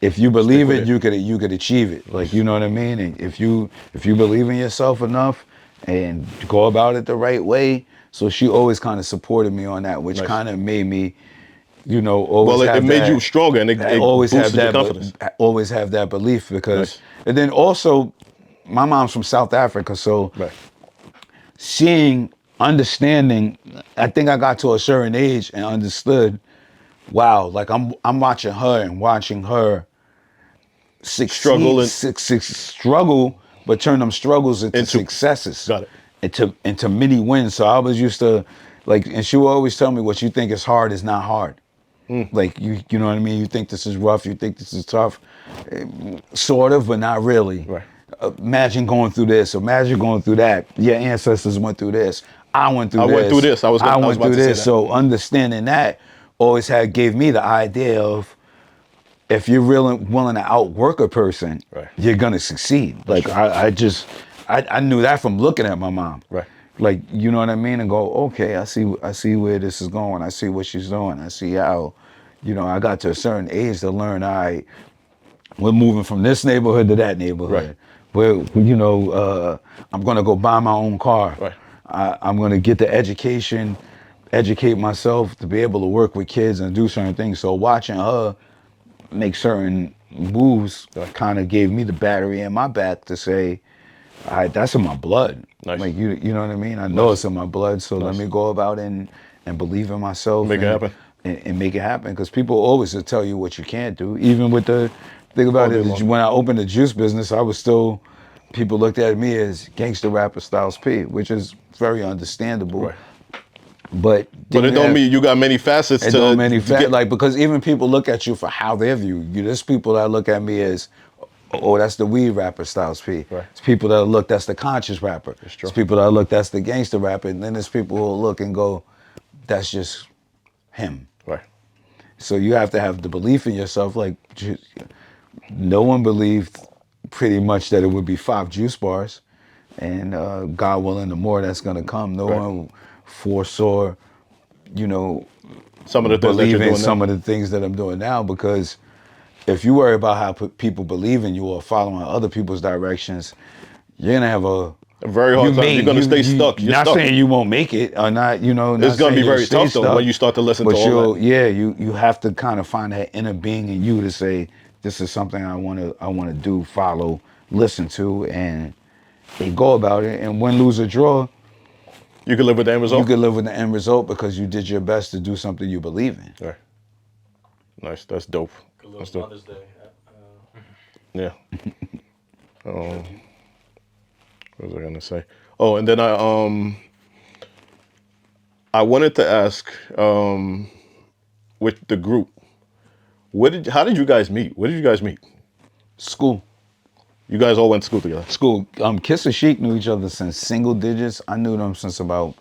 if you believe it, you could achieve it. Like, you know what I mean? And if you believe in yourself enough and go about it the right way. So she always kind of supported me on that, which kind of made me, you know, always it made you stronger, and it always boosted have your confidence. Always have that belief, because, and then also, my mom's from South Africa, so understanding, I think I got to a certain age and understood, wow, like I'm watching her succeed, struggle, but turn them struggles into successes. Got it. Into many wins. So I was used to, like, and she would always tell me, what you think is hard is not hard. Like, you know what I mean? You think this is rough, you think this is tough, sort of, but not really. Right. Imagine going through this, imagine going through that. Your ancestors went through this. I went through this. I went through this. So understanding that always gave me the idea of, if you're really willing to outwork a person, you're gonna succeed. Like, I knew that from looking at my mom. Right. Like, you know what I mean? And go, okay, I see where this is going. I see what she's doing. I see how, you know, I got to a certain age to learn, all right, we're moving from this neighborhood to that neighborhood. Right. Where, you know, I'm gonna go buy my own car. Right. I'm gonna get the education, educate myself to be able to work with kids and do certain things. So watching her make certain moves kind of gave me the battery in my back to say, all right, that's in my blood. Nice. Like, you know what I mean? I know it's in my blood, so let me go about and believe in myself. Make it happen. And make it happen, because people always will tell you what you can't do. Even with the thing about it, when I opened the juice business, I was still, people looked at me as gangster rapper Styles P, which is very understandable. Right. But it don't mean you got many facets like, because even people look at you for how they view you. There's people that look at me as, oh, that's the weed rapper Styles P. Right. It's people that look, that's the conscious rapper. That's true. It's people that look, that's the gangster rapper. And then there's people who look and go, that's just him. Right. So you have to have the belief in yourself. Like, no one believed pretty much that it would be 5 juice bars, and God willing, the more that's gonna come. No one foresaw, you know, some of the things that you're doing some of the things that I'm doing now, because if you worry about how people believe in you or following other people's directions, you're gonna have a very hard time. You're gonna stay stuck. You're not stuck. saying you won't make it, or not, you know. It's gonna be very tough though when you start to listen to all that. Yeah, you have to kind of find that inner being in you to say, this is something I want to do, follow, listen to, and they go about it, and win, lose, or draw, You can live with the end result. you can live with the end result because you did your best to do something you believe in. Right. Nice. That's dope. Good That's little dope. Mother's Day. Yeah. What was I gonna say? Oh, and then I wanted to ask with the group, how did you guys meet? Where did you guys meet? School. You guys all went to school together. School. Kiss and Sheik knew each other since single digits. I knew them since about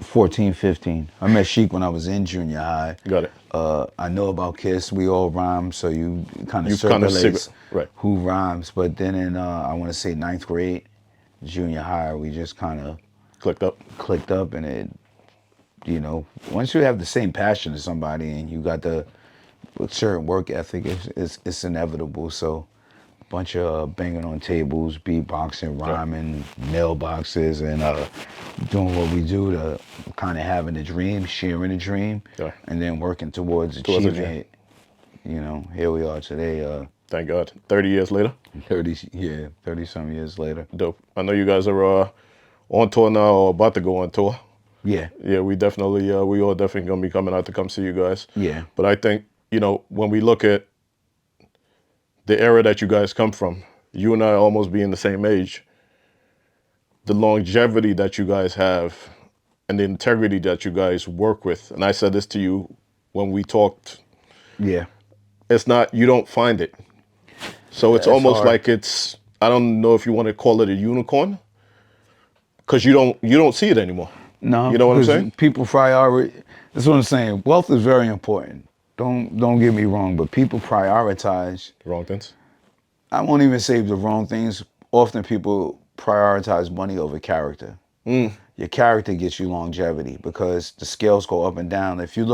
14, 15. I met Sheik when I was in junior high. Got it. I know about Kiss. We all rhyme, so you kind of You kinda circulates right. who rhymes. But then in, I want to say ninth grade, junior high, we just kind of Clicked up. clicked up, and it, once you have the same passion as somebody and you got the certain work ethic, it's inevitable. So bunch of banging on tables, beatboxing, rhyming, mailboxes, and doing what we do to kind of having a dream, sharing a dream, and then working towards achieving it. Here we are today, Thank God. 30 years later. 30 some years later. Dope. I know you guys are on tour now or about to go on tour. Yeah. Yeah, we all definitely gonna be coming out to come see you guys. Yeah. But I think, when we look at the era that you guys come from, you and I almost being the same age, the longevity that you guys have and the integrity that you guys work with. And I said this to you when we talked. Yeah. It's not, you don't find it. So it's That's almost hard. like I don't know if you want to call it a unicorn, because you don't see it anymore. No, You know what I'm because saying? people prioritize. That's what I'm saying. Wealth is very important. Don't get me wrong, but people prioritize. Wrong things. I won't even say the wrong things. Often people prioritize money over character. Your character gets you longevity because the scales go up and down. If you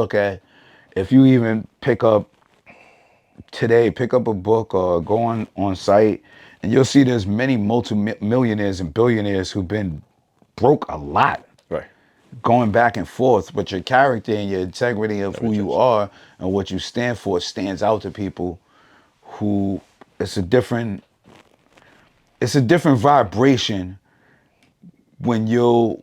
even pick up a book or go on site, and you'll see there's many multi-millionaires and billionaires who've been broke a lot, Right. going back and forth, but your character and your integrity of who you are and what you stand for stands out to people who it's a different vibration when you'll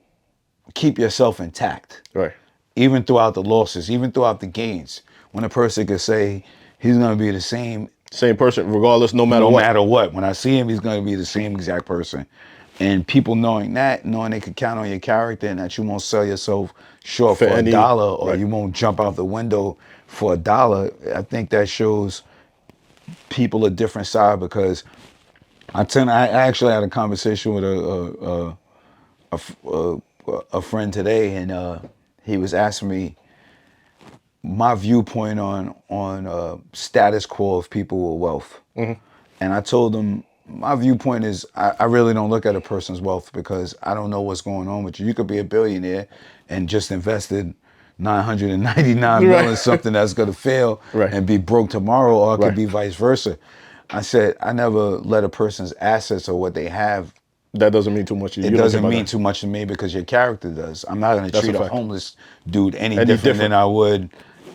keep yourself intact. Right. Even throughout the losses, even throughout the gains. When a person could say he's gonna be the same Same person, regardless, no matter no what. matter what. When I see him, he's gonna be the same exact person. And people knowing they could count on your character and that you won't sell yourself short for any- $1 or right. you won't jump out the window for $1. I think that shows people a different side because I actually had a conversation with a friend today, and he was asking me my viewpoint on status quo of people with wealth. And I told him my viewpoint is I really don't look at a person's wealth because I don't know what's going on with you. You could be a billionaire and just invested 999 million in something that's going to fail and be broke tomorrow, or it could be vice versa. I said I never let a person's assets or what they have. That doesn't mean too much to you. It You don't doesn't care about mean that. too much to me because your character does. I'm not going to That's treat a a fact. homeless dude any Any different different. than I would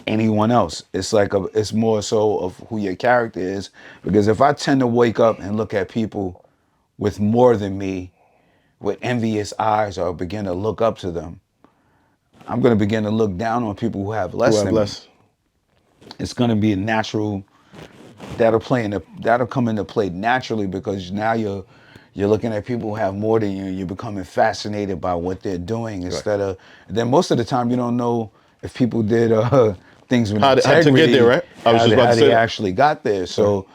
anyone else. It's like it's more so of who your character is. Because if I tend to wake up and look at people with more than me with envious eyes or begin to look up to them, I'm going to begin to look down on people who have less than me. It's going to be a natural. That'll come into play naturally because now you're looking at people who have more than you. You're becoming fascinated by what they're doing instead of. Then most of the time you don't know if people did things with How integrity. to get there, right? I was just about to how say they that. actually got there. So,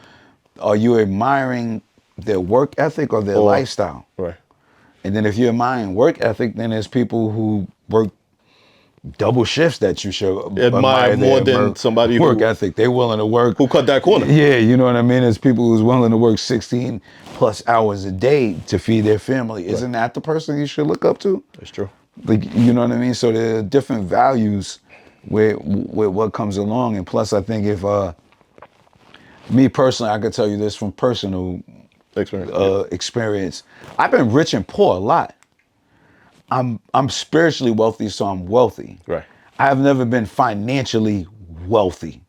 are you admiring their work ethic or their lifestyle? Right. And then if you're admiring work ethic, then there's people who work double shifts that you should Admire more than somebody work who ethic. They're willing to work. who cut that corner. Yeah, you know what I mean? There's people who's willing to work 16 plus hours a day to feed their family. Isn't that the person you should look up to? That's true. Like, you know what I mean? So there are different values with what comes along. And plus, I think if me personally, I could tell you this from personal experience. I've been rich and poor a lot. I'm spiritually wealthy, so I'm wealthy. Right. I have never been financially wealthy.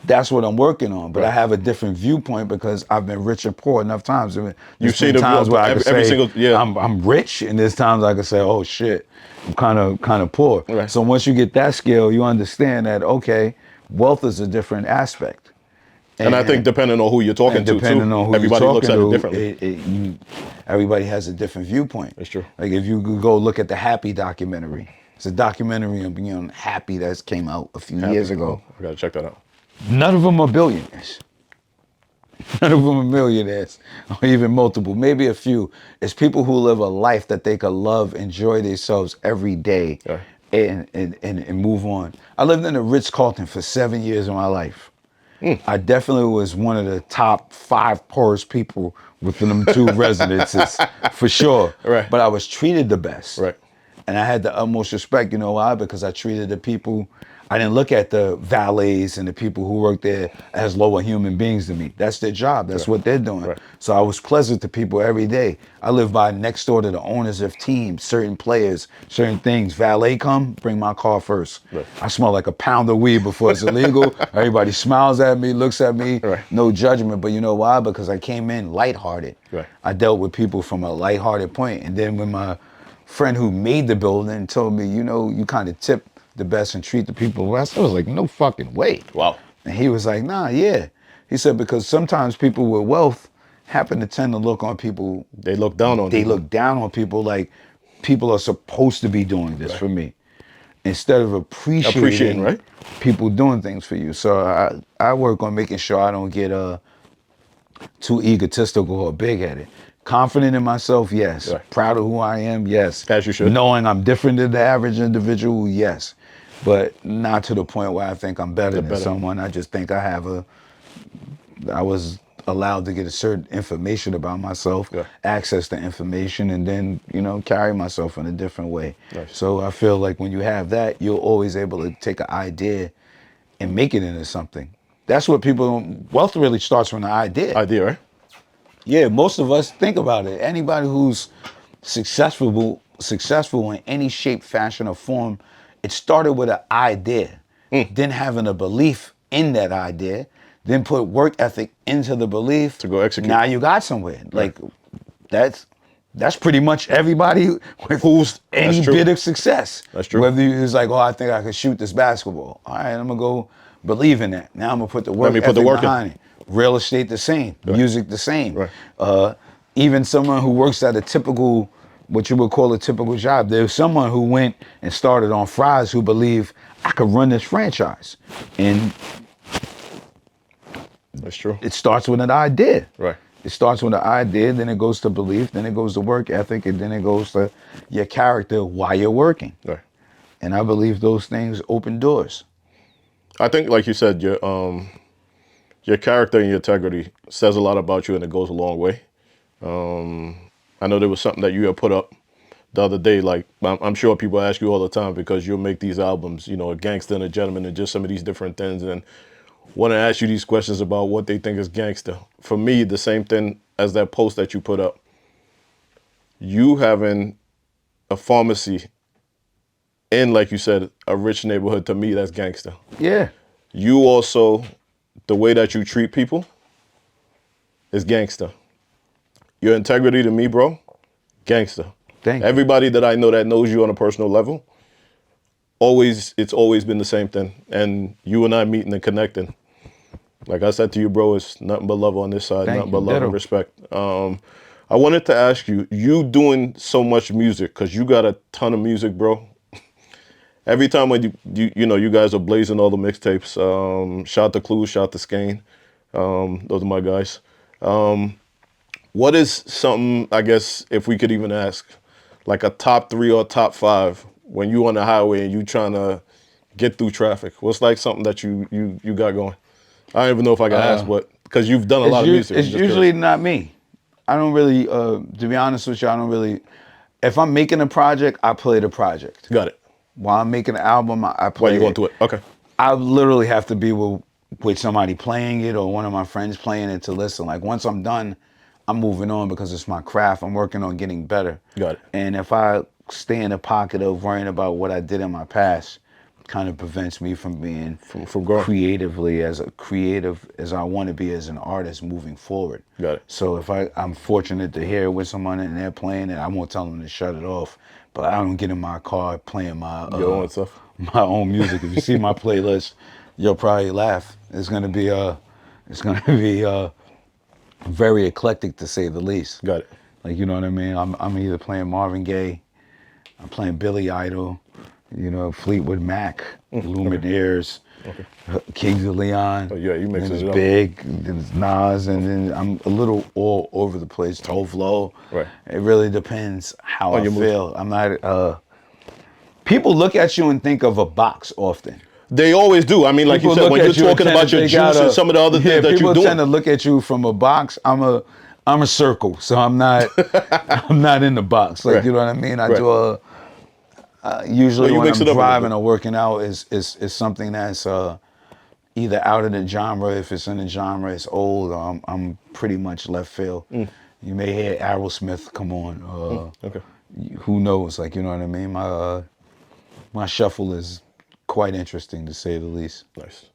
That's what I'm working on, but I have a different viewpoint because I've been rich and poor enough times. I mean, You've there's seen been it times where I could every say single, yeah. I'm rich, and there's times I could say, oh shit, I'm kind of poor. Right. So once you get that scale, you understand that okay, wealth is a different aspect, And I think depending on who you're talking and to, too, depending on who everybody you're looks talking at it to, differently. everybody has a different viewpoint. That's true. Like if you could go look at the Happy documentary, it's a documentary on being happy that came out a few years ago. I gotta check that out. None of them are billionaires. None of them are millionaires, or even multiple. Maybe a few. It's people who live a life that they could love, enjoy themselves every day, Yeah. and move on. I lived in the Ritz-Carlton for 7 years of my life. I definitely was one of the top 5 poorest people within them 2 residences, for sure. Right. But I was treated the best. Right. And I had the utmost respect. You know why? Because I treated the people, I didn't look at the valets and the people who work there as lower human beings than me. That's their job. That's what they're doing. Right. So I was pleasant to people every day. I live by next door to the owners of teams, certain players, certain things. Valet come, bring my car first. Right. I smell like a pound of weed before it's illegal. Everybody smiles at me, looks at me, Right. no judgment. But you know why? Because I came in lighthearted. Right. I dealt with people from a lighthearted point. And then when my friend who made the building told me, you know, you kind of tip the best and treat the people less. I was like, no fucking way. Wow. And he was like, nah, yeah. He said, because sometimes people with wealth happen to tend to look on people. They look down on They you. look down on people like people are supposed to be doing this for me, instead of appreciating right? people doing things for you. So I work on making sure I don't get too egotistical or big-headed. Confident in myself, yes. Right. Proud of who I am, yes. As you should. Knowing I'm different than the average individual, yes. But not to the point where I think I'm better than someone. I just think I was allowed to get a certain information about myself, access to information, and then, you know, carry myself in a different way. Nice. So I feel like when you have that, you're always able to take an idea and make it into something. That's what wealth really starts from the idea. Idea, right? Yeah, most of us think about it. Anybody who's successful in any shape, fashion, or form, it started with an idea, then having a belief in that idea, then put work ethic into the belief To go execute. Now you got somewhere. Like that's pretty much everybody with Who's any that's true. bit of success. That's true. Whether it's like, oh, I think I could shoot this basketball. All right, I'm gonna go believe in that. Now I'm gonna put the work me put the ethic work in. behind it. Real estate the same, music the same. Right. Even someone who works at a typical, what you would call a typical job. There's someone who went and started on fries who believed I could run this franchise, and That's true. it starts with an idea. Right. It starts with an idea, then it goes to belief, then it goes to work ethic, and then it goes to your character while you're working. Right. And I believe those things open doors. I think, like you said, your character and your integrity says a lot about you, and it goes a long way. I know there was something that you had put up the other day. Like, I'm sure people ask you all the time because you'll make these albums, you know, a gangster and a gentleman and just some of these different things. And want to ask you these questions about what they think is gangster. For me, the same thing as that post that you put up. You having a pharmacy in, like you said, a rich neighborhood, to me, that's gangster. Yeah. You also, the way that you treat people is gangster. Your integrity to me, bro, gangster. Thank you. Everybody that I know that knows you on a personal level, it's always been the same thing. And you and I meeting and connecting. Like I said to you, bro, it's nothing but love on this side, Thank nothing but you. love Ditto. and respect. I wanted to ask you doing so much music, because you got a ton of music, bro. Every time when you guys are blazing all the mixtapes, shout to Clue, shout to Skane. Those are my guys. What is something, I guess, if we could even ask, like a top 3 or top 5 when you on the highway and you trying to get through traffic? What's like something that you got going? I don't even know if I can ask, but because you've done a lot of music. It's usually not me. I don't really, to be honest with you, I don't really, if I'm making a project, I play the project. Got it. While I'm making an album, I play While you going through it. Okay. I literally have to be with somebody playing it or one of my friends playing it to listen. Like once I'm done, I'm moving on because it's my craft. I'm working on getting better. Got it. And if I stay in the pocket of worrying about what I did in my past, kind of prevents me from being From growing. creatively as a creative as I want to be as an artist moving forward. Got it. So if I'm fortunate to hear it with someone and they're playing it, I won't tell them to shut it off. But I don't get in my car playing my Your own stuff. my own music. If you see my playlist, you'll probably laugh. It's gonna be very eclectic to say the least. Got it. Like, you know what I mean? I'm either playing Marvin Gaye, I'm playing Billy Idol, you know, Fleetwood Mac, Lumineers, Kings of Leon. Oh, yeah, you mixing then it it's up. Big, then it's Nas, and then I'm a little all over the place. Tove Lo. Right. It really depends how On I your mood. feel. I'm not. People look at you and think of a box often. They always do. I mean, like you People said, look when at you're you and talking tend about to your think out juice and some of the other things that people you're tend to doing. look at you from a box. I'm a circle, so I'm not I'm not in the box. Like, Right. you know what I mean? I Right. do usually No, you when mix I'm it up a little driving bit. or working out is something that's either out of the genre. If it's in the genre, it's old. Or I'm pretty much left field. You may hear Aerosmith come on. Okay. Who knows? Like, you know what I mean? My shuffle is quite interesting to say the least. Nice.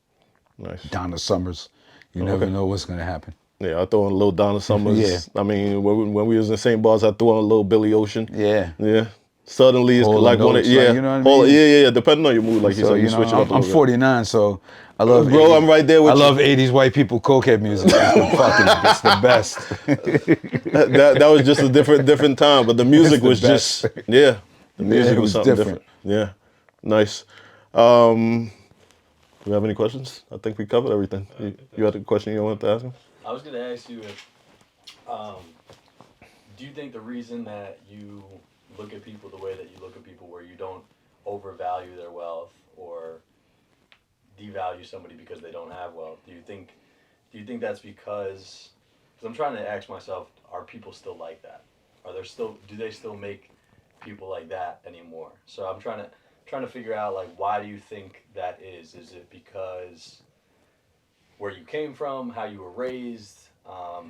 Nice. Donna Summers. You Oh, never okay. know what's gonna happen. Yeah, I throw in a little Donna Summers. Yeah. I mean, when we was in St. Bar's, I threw in a little Billy Ocean. Yeah. Yeah. Suddenly it's Hall like and one of, Oates, yeah. like, you know what I mean? Yeah. Depending on your mood, like you So, said, you you know, switch it up a I'm little bit. 49, so I love Bro, 80s. I'm right there with I you. love 80s white people cokehead music. It's the best. that was just a different time, but the music the was best. just, yeah. The music it was was something different. different. Yeah. Nice. Do we have any questions? I think we covered everything. You had a question you wanted to ask him? I was going to ask you if, do you think the reason that you look at people the way that you look at people, where you don't overvalue their wealth or devalue somebody because they don't have wealth, do you think that's because I'm trying to ask myself, are people still like that? Do they still make people like that anymore? So I'm trying to figure out, like, why do you think that is? Is it because where you came from, how you were raised?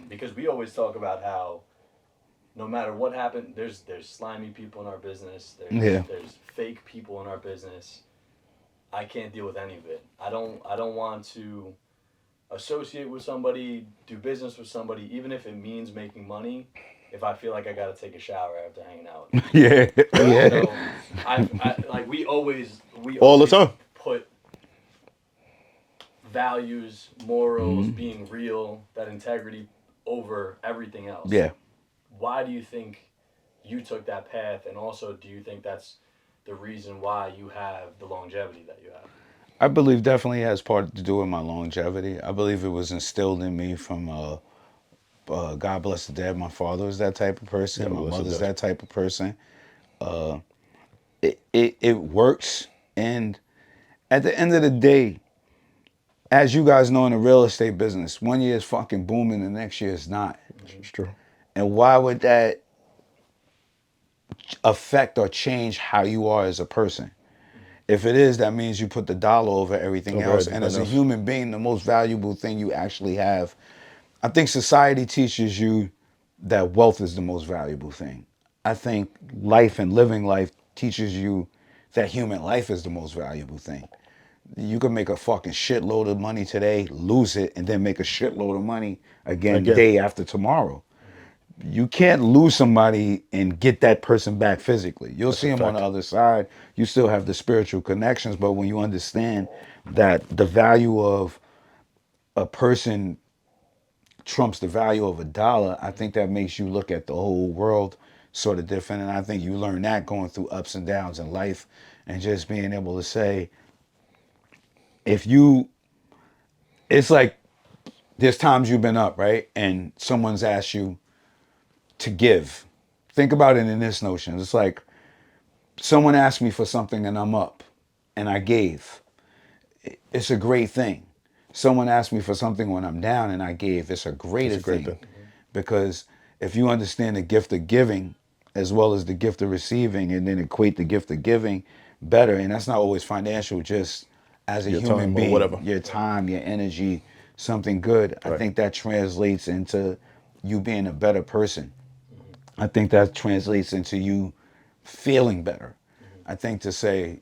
Because we always talk about how no matter what happened, there's slimy people in our business. There's fake people in our business. I can't deal with any of it. I don't want to associate with somebody, do business with somebody, even if it means making money, if I feel like I got to take a shower after hanging out with them. Yeah. So I like we always All the time. put values, morals, being real, that integrity over everything else. Yeah. Why do you think you took that path, and also do you think that's the reason why you have the longevity that you have? I believe definitely has part to do with my longevity. I believe it was instilled in me from God bless the dead. My father was that type of person. God My bless the mother's dead. that type of person. It works, and at the end of the day, as you guys know in the real estate business, 1 year is fucking booming, the next year is not. It's true. And why would that affect or change how you are as a person? If it is, that means you put the dollar over everything Over else. everything And as a else. human being, the most valuable thing you actually have, I think society teaches you that wealth is the most valuable thing. I think life and living life teaches you that human life is the most valuable thing. You can make a fucking shitload of money today, lose it, and then make a shitload of money again day after tomorrow. You can't lose somebody and get that person back physically. You'll see them on the other side. You still have the spiritual connections, but when you understand that the value of a person trumps the value of a dollar, I think that makes you look at the whole world sort of different. And I think you learn that going through ups and downs in life, and just being able to say, it's like there's times you've been up, right? And someone's asked you to give. Think about it in this notion. It's like someone asked me for something and I'm up and I gave. It's a great thing. Someone asked me for something when I'm down and I gave. It's a greater great thing. thing. Because if you understand the gift of giving as well as the gift of receiving, and then equate the gift of giving better, and that's not always financial, just as a Your human time or being, whatever. your time, your energy, something good. I Right. think that translates into you being a better person. I think that translates into you feeling better. I think to say,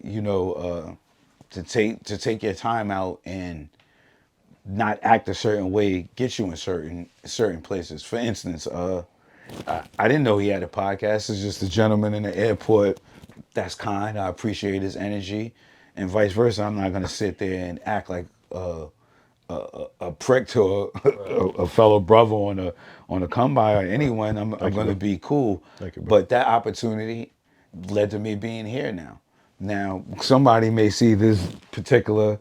to take your time out and not act a certain way gets you in certain places. For instance, I didn't know he had a podcast. It's just a gentleman in the airport. That's kind. I appreciate his energy, and vice versa. I'm not gonna sit there and act like a prick to a fellow brother on a come by or anyone. I'm you, gonna bro. be cool. Thank you, bro. But that opportunity led to me being here now. Now somebody may see this particular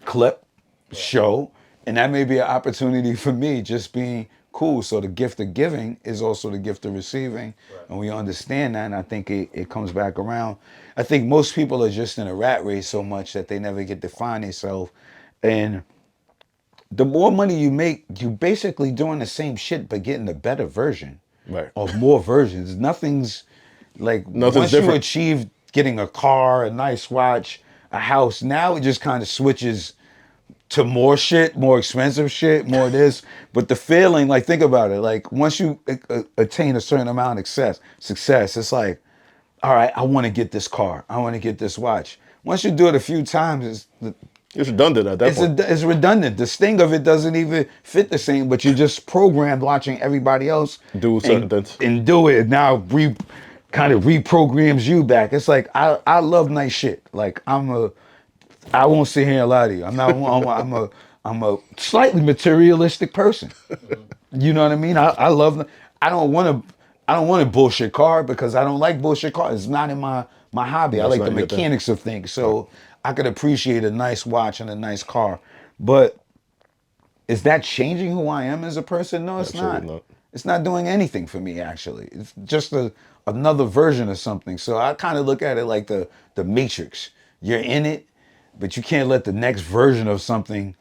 clip show, and that may be an opportunity for me just being cool. So the gift of giving is also the gift of receiving, and we understand that, and I think it comes back around. I think most people are just in a rat race so much that they never get to find themselves. And the more money you make, you basically doing the same shit but getting a better version Right. of more versions. Nothing's Nothing's once you different. achieve getting a car, a nice watch, a house, now it just kind of switches to more shit, more expensive shit, more this. But the feeling, like, think about it. Like, once you attain a certain amount of success, it's like, all right, I want to get this car. I want to get this watch. Once you do it a few times, It's redundant at that point. it's redundant. The sting of it doesn't even fit the same, but you're just programmed watching everybody else Do certain things. and do it. Now kind of reprograms you back. It's like I love nice shit. Like I won't sit here and lie to you. I'm a slightly materialistic person. You know what I mean? I love. I don't want a bullshit car because I don't like bullshit cars. It's not in my hobby. I That's like the not your thing. mechanics of things. So I could appreciate a nice watch and a nice car. But is that changing who I am as a person? No, it's Absolutely not. not. It's not doing anything for me, actually. It's just another version of something. So I kind of look at it like the Matrix. You're in it, but you can't let the next version of something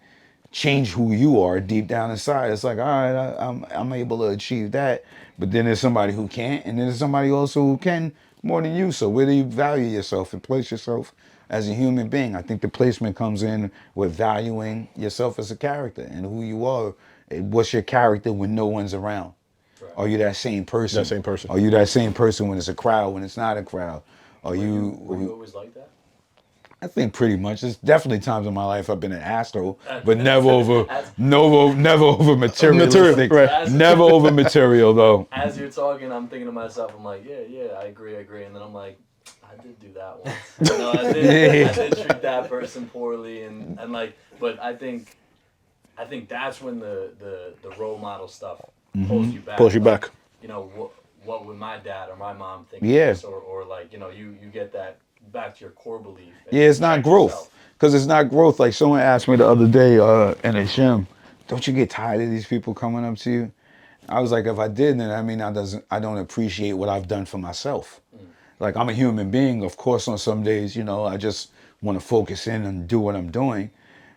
change who you are deep down inside. It's like, all right, I'm able to achieve that, but then there's somebody who can't, and then there's somebody also who can more than you. So where do you value yourself and place yourself as a human being? I think the placement comes in with valuing yourself as a character and who you are. What's your character when no one's around? Are you that same person? That same person. Are you that same person when it's a crowd, when it's not a crowd? Were you always like that? I think pretty much. There's definitely times in my life I've been an asshole, but never over materialistic. Right. Never over material though. As you're talking, I'm thinking to myself, I'm like, yeah, I agree, and then I'm like, I did do that once. You know, I did treat that person poorly, and like, but I think that's when the role model stuff pulls you back. Pulls you Like, back. You know, what would my dad or my mom think? Yeah. Of this? Or like, you know, you get that back to your core belief. And Yeah, it's not check growth. yourself. Because it's not growth. Like someone asked me the other day in a gym, don't you get tired of these people coming up to you? I was like, if I did, then I mean I don't appreciate what I've done for myself. Like I'm a human being. Of course, on some days, you know, I just want to focus in and do what I'm doing.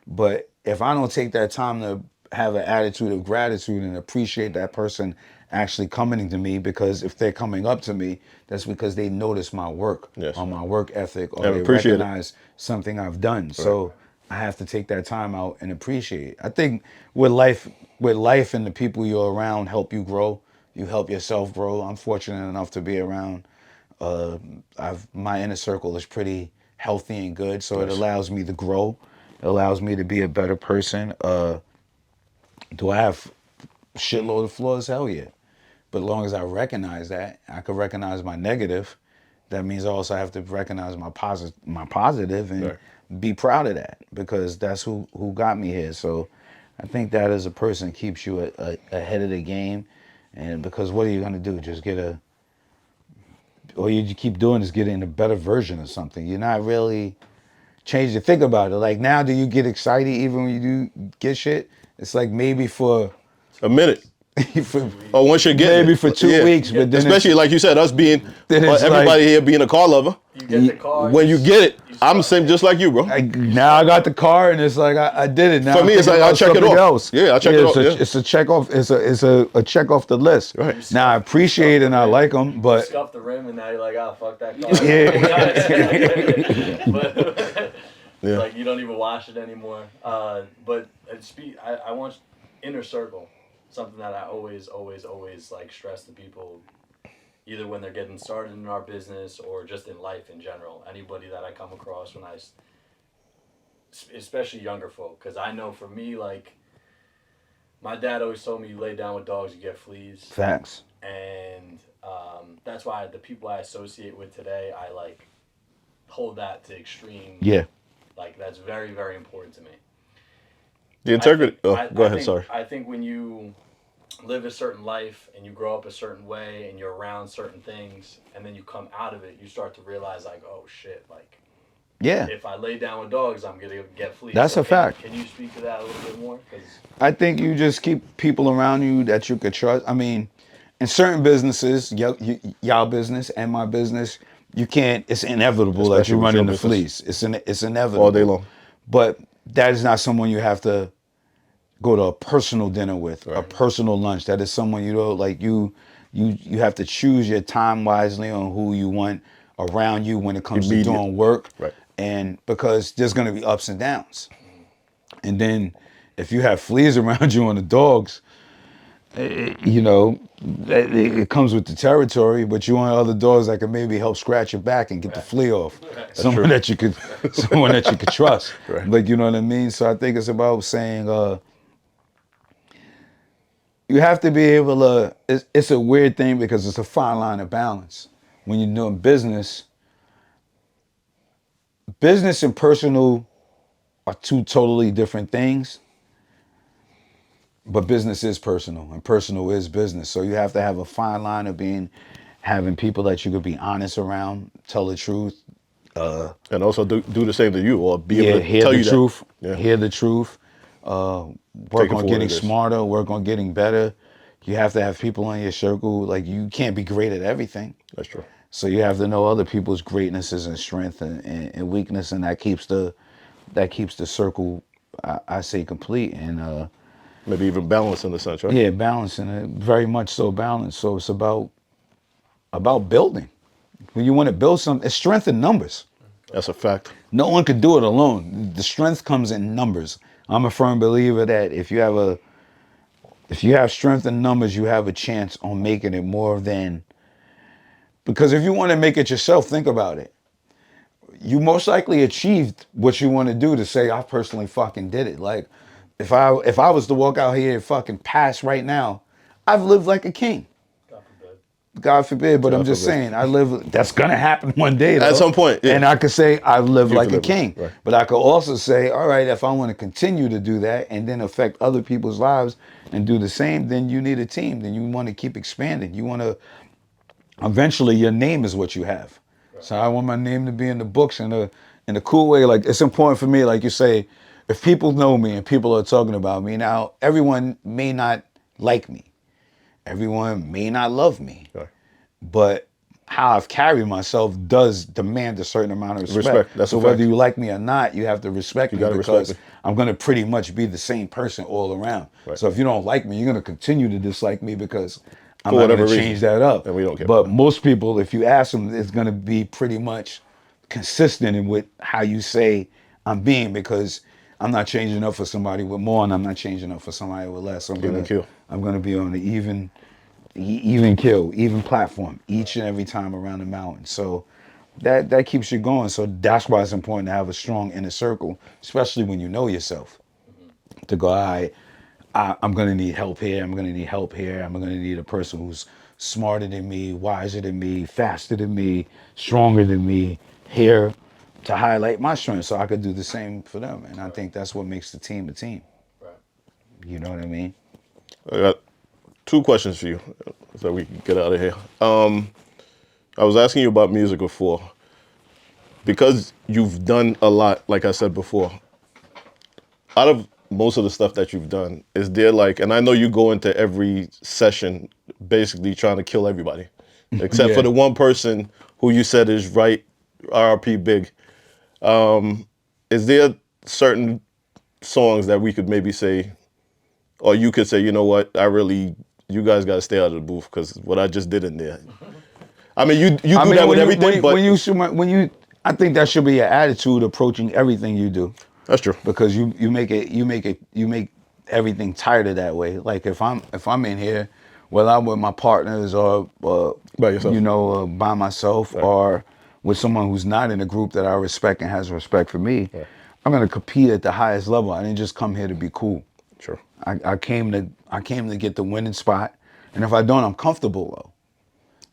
But if I don't take that time to have an attitude of gratitude and appreciate that person actually coming to me, because if they're coming up to me, that's because they notice my work Yes. or my work ethic, or And they appreciate it. recognize something I've done. So I have to take that time out and appreciate it. I think with life and the people you're around help you grow. You help yourself grow. I'm fortunate enough to be around. My inner circle is pretty healthy and good, so it allows me to grow. It allows me to be a better person. Do I have shitload of flaws? Hell yeah. But as long as I recognize that, I can recognize my negative. That means I also have to recognize my positive and Right. be proud of that, because that's who got me here. So I think that as a person keeps you ahead of the game. And because what are you gonna do? Just all you keep doing is getting a better version of something. You're not really changing. Think about it. Like now, do you get excited even when you do get shit? It's like maybe for A minute. for Or once you're getting maybe it. for 2 weeks, but then especially like you said, us being Then it's everybody like- here being a car lover. You get the car. When you get it, I'm the start- same just like you, bro. now I got the car and it's like I did it. Now For I'm me, it's thinking like, I'll about check it something off. Else. Yeah, I'll check it off, yeah. It's a check off. It's a check off the list. Right. Now I appreciate it and I like them, but scuff the rim, and now you're like, fuck that car. Yeah. But Yeah. like you don't even wash it anymore. But I want inner circle, something that I always like stress to people. either when they're getting started in our business or just in life in general. Anybody that I come across when especially younger folk, because I know for me, like, my dad always told me, you lay down with dogs, you get fleas. Facts. And that's why the people I associate with today, I like hold that to extreme. Yeah. Like, that's very, very important to me. The integrity. Go ahead. Sorry. I think when you live a certain life and you grow up a certain way and you're around certain things and then you come out of it, you start to realize, like, oh shit, like, Yeah. if I lay down with dogs, I'm gonna get fleas. That's a fact. Can you speak to that a little bit more? 'Cause I think you just keep people around you that you could trust. I mean, in certain businesses, y'all business and my business, you can't. It's inevitable that you Especially with run your into business. fleas. It's inevitable All day long. But that is not someone you have to go to a personal dinner with, a Right. personal lunch. That is someone you know, like you have to choose your time wisely on who you want around you when it comes Immediate. to doing work. Right. And because there's going to be ups and downs. And then if you have fleas around you on the dogs, you know, it comes with the territory, but you want other dogs that can maybe help scratch your back and get the flea off. Someone that you could trust. Right. Like, you know what I mean? So I think it's about saying, you have to be able to, it's a weird thing because it's a fine line of balance. When you're doing business and personal are two totally different things. But business is personal and personal is business. So you have to have a fine line of having people that you could be honest around, tell the truth. And also do the same to you, or be able to hear tell the you truth. that. Yeah. Hear the truth. Work Take it for on what getting it is. smarter. Work on getting better. You have to have people in your circle. Like, you can't be great at everything. That's true. So you have to know other people's greatnesses and strength and weakness, and that keeps the circle, I say, complete. And Maybe even balance in the sense, right? yeah, balancing it, very much so balanced. So it's about building. When you want to build something, it's strength in numbers. That's a fact. No one could do it alone. The strength comes in numbers. I'm a firm believer that if you have strength in numbers, you have a chance on making it more than, because if you want to make it yourself, think about it. You most likely achieved what you want to do to say, I personally fucking did it. Like, if I was to walk out here and fucking pass right now, I've lived like a king. God forbid. God forbid, but God I'm just forbid. saying, that's gonna happen one day, though. At some point, yeah. And I could say I've lived You like can a live king. right. But I could also say, all right, if I want to continue to do that and then affect other people's lives and do the same, then you need a team. Then you want to keep expanding. You want to, eventually your name is what you have. Right. So I want my name to be in the books in a cool way. Like, it's important for me, like you say, if people know me and people are talking about me, now everyone may not like me. Everyone may not love me. Right. But how I've carried myself does demand a certain amount of respect. That's so a fact. whether you like me or not, you have to respect me, gotta because respect me. I'm going to pretty much be the same person all around. Right. So if you don't like me, you're going to continue to dislike me because I'm For not going whatever to change reason. that up. And we don't care. But most people, if you ask them, it's going to be pretty much consistent in with how you say I'm being, because I'm not changing up for somebody with more and I'm not changing up for somebody with less. I'm going to be on the even kill, even platform each and every time around the mountain. So that keeps you going. So that's why it's important to have a strong inner circle, especially when you know yourself. To go, all right, I'm going to need help here. I'm going to need help here. I'm going to need a person who's smarter than me, wiser than me, faster than me, stronger than me here to highlight my strengths so I could do the same for them. And I think that's what makes the team a team. Right. You know what I mean? I got 2 questions for you so we can get out of here. I was asking you about music before. Because you've done a lot, like I said before, out of most of the stuff that you've done, is there like, and I know you go into every session basically trying to kill everybody, except for the one person who you said is right, RRP Big. Is there certain songs that we could maybe say, or you could say, you know what, you guys got to stay out of the booth because what I just did in there. I mean, you do that with everything, but I think that should be your attitude approaching everything you do. That's true. Because you make everything tighter that way. Like if I'm in here whether I'm with my partners or By yourself. you know, by myself, Right. or with someone who's not in a group that I respect and has respect for me, Right. I'm gonna compete at the highest level. I didn't just come here to be cool. Sure. I came to get the winning spot, and if I don't, I'm comfortable though.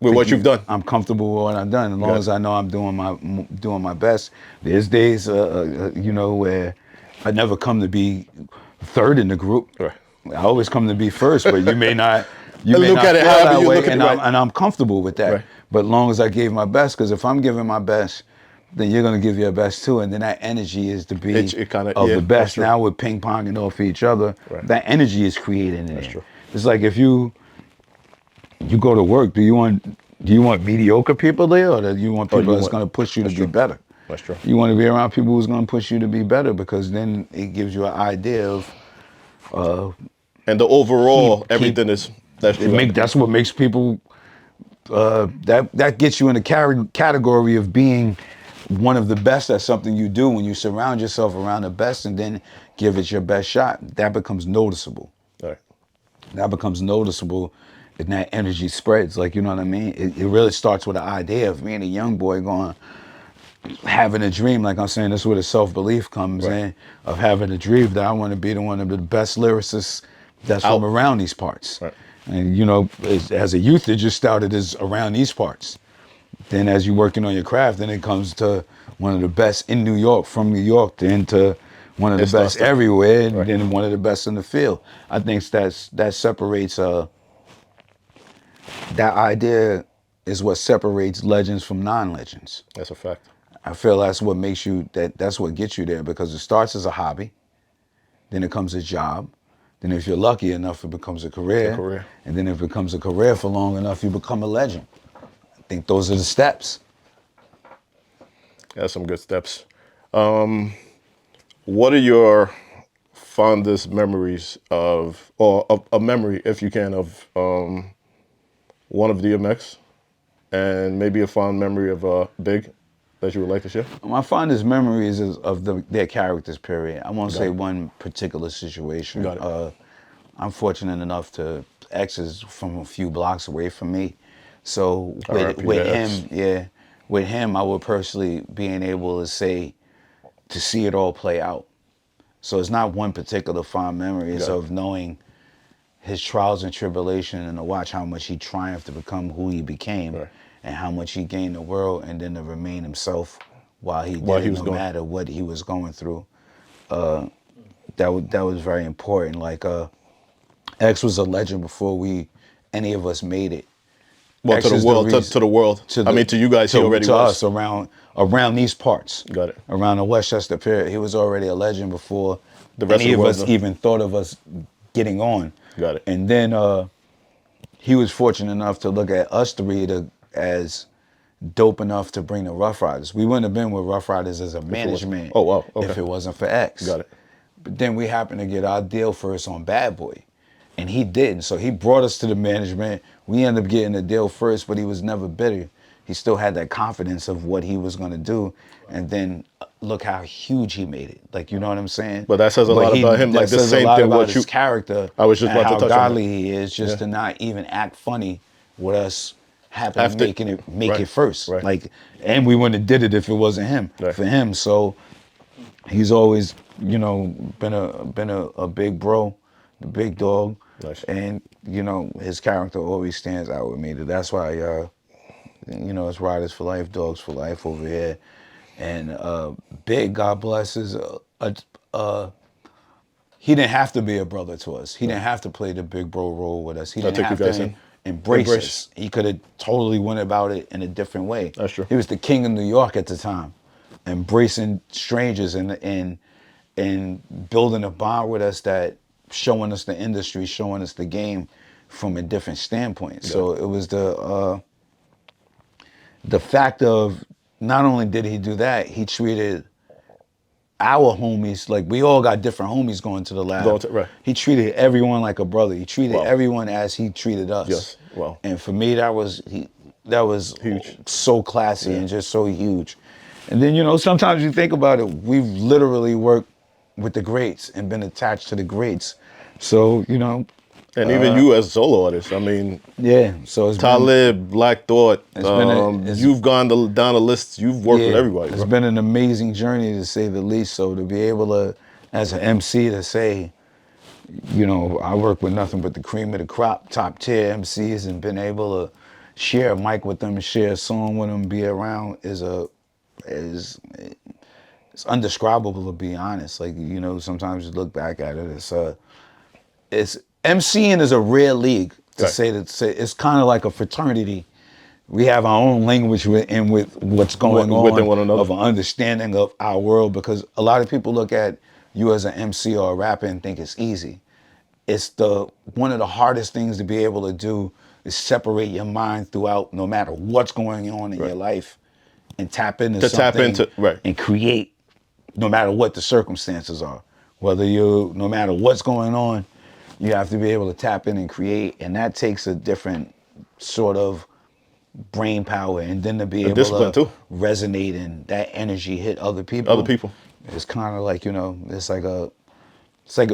With what you've done. I'm comfortable with what I've done as long Got as it. I know I'm doing my best. There's days, you know, where I never come to be third in the group. Right. I always come to be first, but you may not. You And may look not at it feel however that you way, look at it, right. and I'm comfortable with that. Right. But as long as I gave my best, because if I'm giving my best, then you're gonna give your best too, and then that energy is to be It kinda- of yeah, the that's best. true. Now we're ping ponging off each other. Right. That energy is created in That's there. true. It's like if you go to work, do you want mediocre people there, or do you want Oh, people you that's want- going to push you to that's be true. better? That's true. You want to be around people who's going to push you to be better, because then it gives you an idea of And the overall, keep- everything is that's true. that's what makes people that gets you in the category of being one of the best at something you do. When you surround yourself around the best and then give it your best shot, that becomes noticeable. Right. That becomes noticeable, and that energy spreads. Like, you know what I mean? It really starts with the idea of being a young boy having a dream. Like I'm saying, this is where the self-belief comes Right. in, of having a dream that I want to be one of the best lyricists that's Out. from around these parts. Right. And, you know, as a youth, it just started as around these parts. Then as you're working on your craft, then it comes to one of the best in New York, from New York, then to one of the It starts best to- everywhere, and Right. then one of the best in the field. I think that separates, that idea is what separates legends from non-legends. That's a fact. I feel that's what makes you, that's what gets you there, because it starts as a hobby, then it becomes a job, then if you're lucky enough, it becomes a career, career. and then if it becomes a career for long enough, you become a legend. I think those are the steps. That's some good steps. What are your fondest memories of, or a memory, if you can, of one of DMX, and maybe a fond memory of Big that you would like to share? My fondest memories is of their characters, period. I won't say it. one particular situation. Got it. I'm fortunate enough to, X is from a few blocks away from me. So R.I.P. with to him, X. yeah, with him, I would personally being able to say, to see it all play out. So it's not one particular fond memory. It's Got it. of knowing his trials and tribulation, and to watch how much he triumphed to become who he became, Right. and how much he gained the world, and then to remain himself while he did While he it, was no going. matter what he was going through. That was very important. Like X was a legend before any of us made it. Well, X to the is world, reason- to the world. I mean, to you guys, he already to was. us around these parts. Got it. Around the Westchester period, he was already a legend before The rest any of of the us world, even thought of us getting on. Got it. And then he was fortunate enough to look at us three as dope enough to bring the Rough Riders. We wouldn't have been with Rough Riders as a management Oh, wow. Okay. if it wasn't for X. Got it. But then we happened to get our deal first on Bad Boy. And he didn't. So he brought us to the management. We ended up getting the deal first, but he was never bitter. He still had that confidence of what he was going to do. And then look how huge he made it. Like, you know what I'm saying? But that says a lot about him, that like the says same a lot thing about what his you- character. I was just and about to how touch on that. godly he is, just to not even act funny with us happening After- making it right, it first. right. Like, and we wouldn't have did it if it wasn't him. Right. For him. So he's always, you know, been a big bro, the big dog. Nice. And, you know, his character always stands out with me. That's why, you know, it's Riders for Life, Dogs for Life over here. And Big, God bless, he didn't have to be a brother to us. He didn't have to play the big bro role with us. He didn't take you have guys to in. embrace Embrace. us. He could have totally went about it in a different way. That's true. He was the king of New York at the time, embracing strangers and building a bond with us, that showing us the industry, showing us the game from a different standpoint. So it was the fact of, not only did he do that, he treated our homies, like we all got different homies going to the lab. Right. He treated everyone like a brother. He treated Wow. everyone as he treated us. Yes. Wow. And for me, that was Huge. so classy and just so huge. And then, you know, sometimes you think about it, we've literally worked with the greats and been attached to the greats. So, you know, And even you as a solo artist, I mean, Yeah, so it's been, Talib, Black Thought, It's been you've gone down the list. You've worked with everybody, it's bro. been an amazing journey to say the least. So to be able to, as an MC, to say, you know, I work with nothing but the cream of the crop, top tier MCs, and been able to share a mic with them, share a song with them, be around is it's undescribable, to be honest. Like, you know, sometimes you look back at it, it's MCing is a rare league to Right. say it's kind of like a fraternity. We have our own language with what's going on Within one another. of an understanding of our world, because a lot of people look at you as an MC or a rapper and think it's easy. It's one of the hardest things to be able to do is separate your mind throughout, no matter what's going on in your life, and tap into To tap something into- right. and create, no matter what the circumstances are. No matter what's going on, you have to be able to tap in and create, and that takes a different sort of brain power, and then to be able discipline, to too. resonate and that energy hit other people. Other people. It's kind of like, you know, it's like a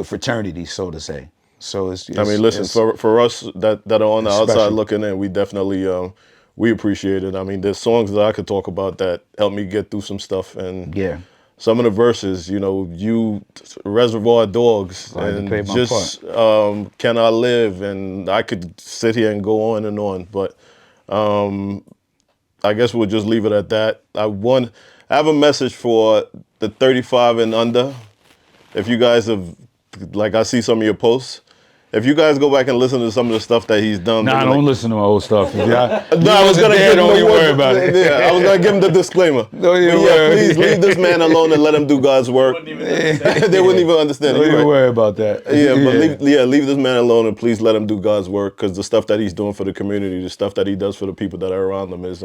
fraternity, so to say. So I mean, listen, for us that are on the it's outside special. looking in, we definitely we appreciate it. I mean, there's songs that I could talk about that helped me get through some stuff, and Yeah. some of the verses, you know, you Reservoir Dogs I had to and play my just Can I Live, and I could sit here and go on and on, but I guess we'll just leave it at that. I have a message for the 35 and under. If you guys have, like, I see some of your posts. If you guys go back and listen to some of the stuff that he's done, Nah, like, don't listen to my old stuff. No, I was gonna give him don't the even word- worry about it. Yeah, I was gonna give him the disclaimer. Don't even But yeah, worry. please leave this man alone and let him do God's work. Wouldn't even understand. They wouldn't even understand. Don't You're even right. worry about that. Yeah, but leave this man alone and please let him do God's work, because the stuff that he's doing for the community, the stuff that he does for the people that are around him is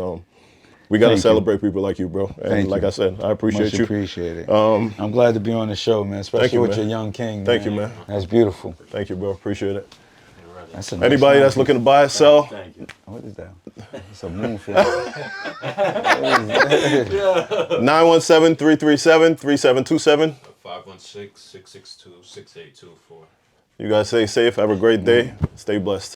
we gotta Thank you. celebrate people like you, bro. And Thank like you. I said, I appreciate Much you. appreciate it. I'm glad to be on the show, man, especially you, with man. your young king. Thank you, man. That's beautiful. Thank you, bro. Appreciate it. That's a nice Anybody that's knife. looking to buy, sell, Thank you. What is that? It's a moonflower. 917-337-3727. 516-662-6824. You guys stay safe. Have a great day. Stay blessed.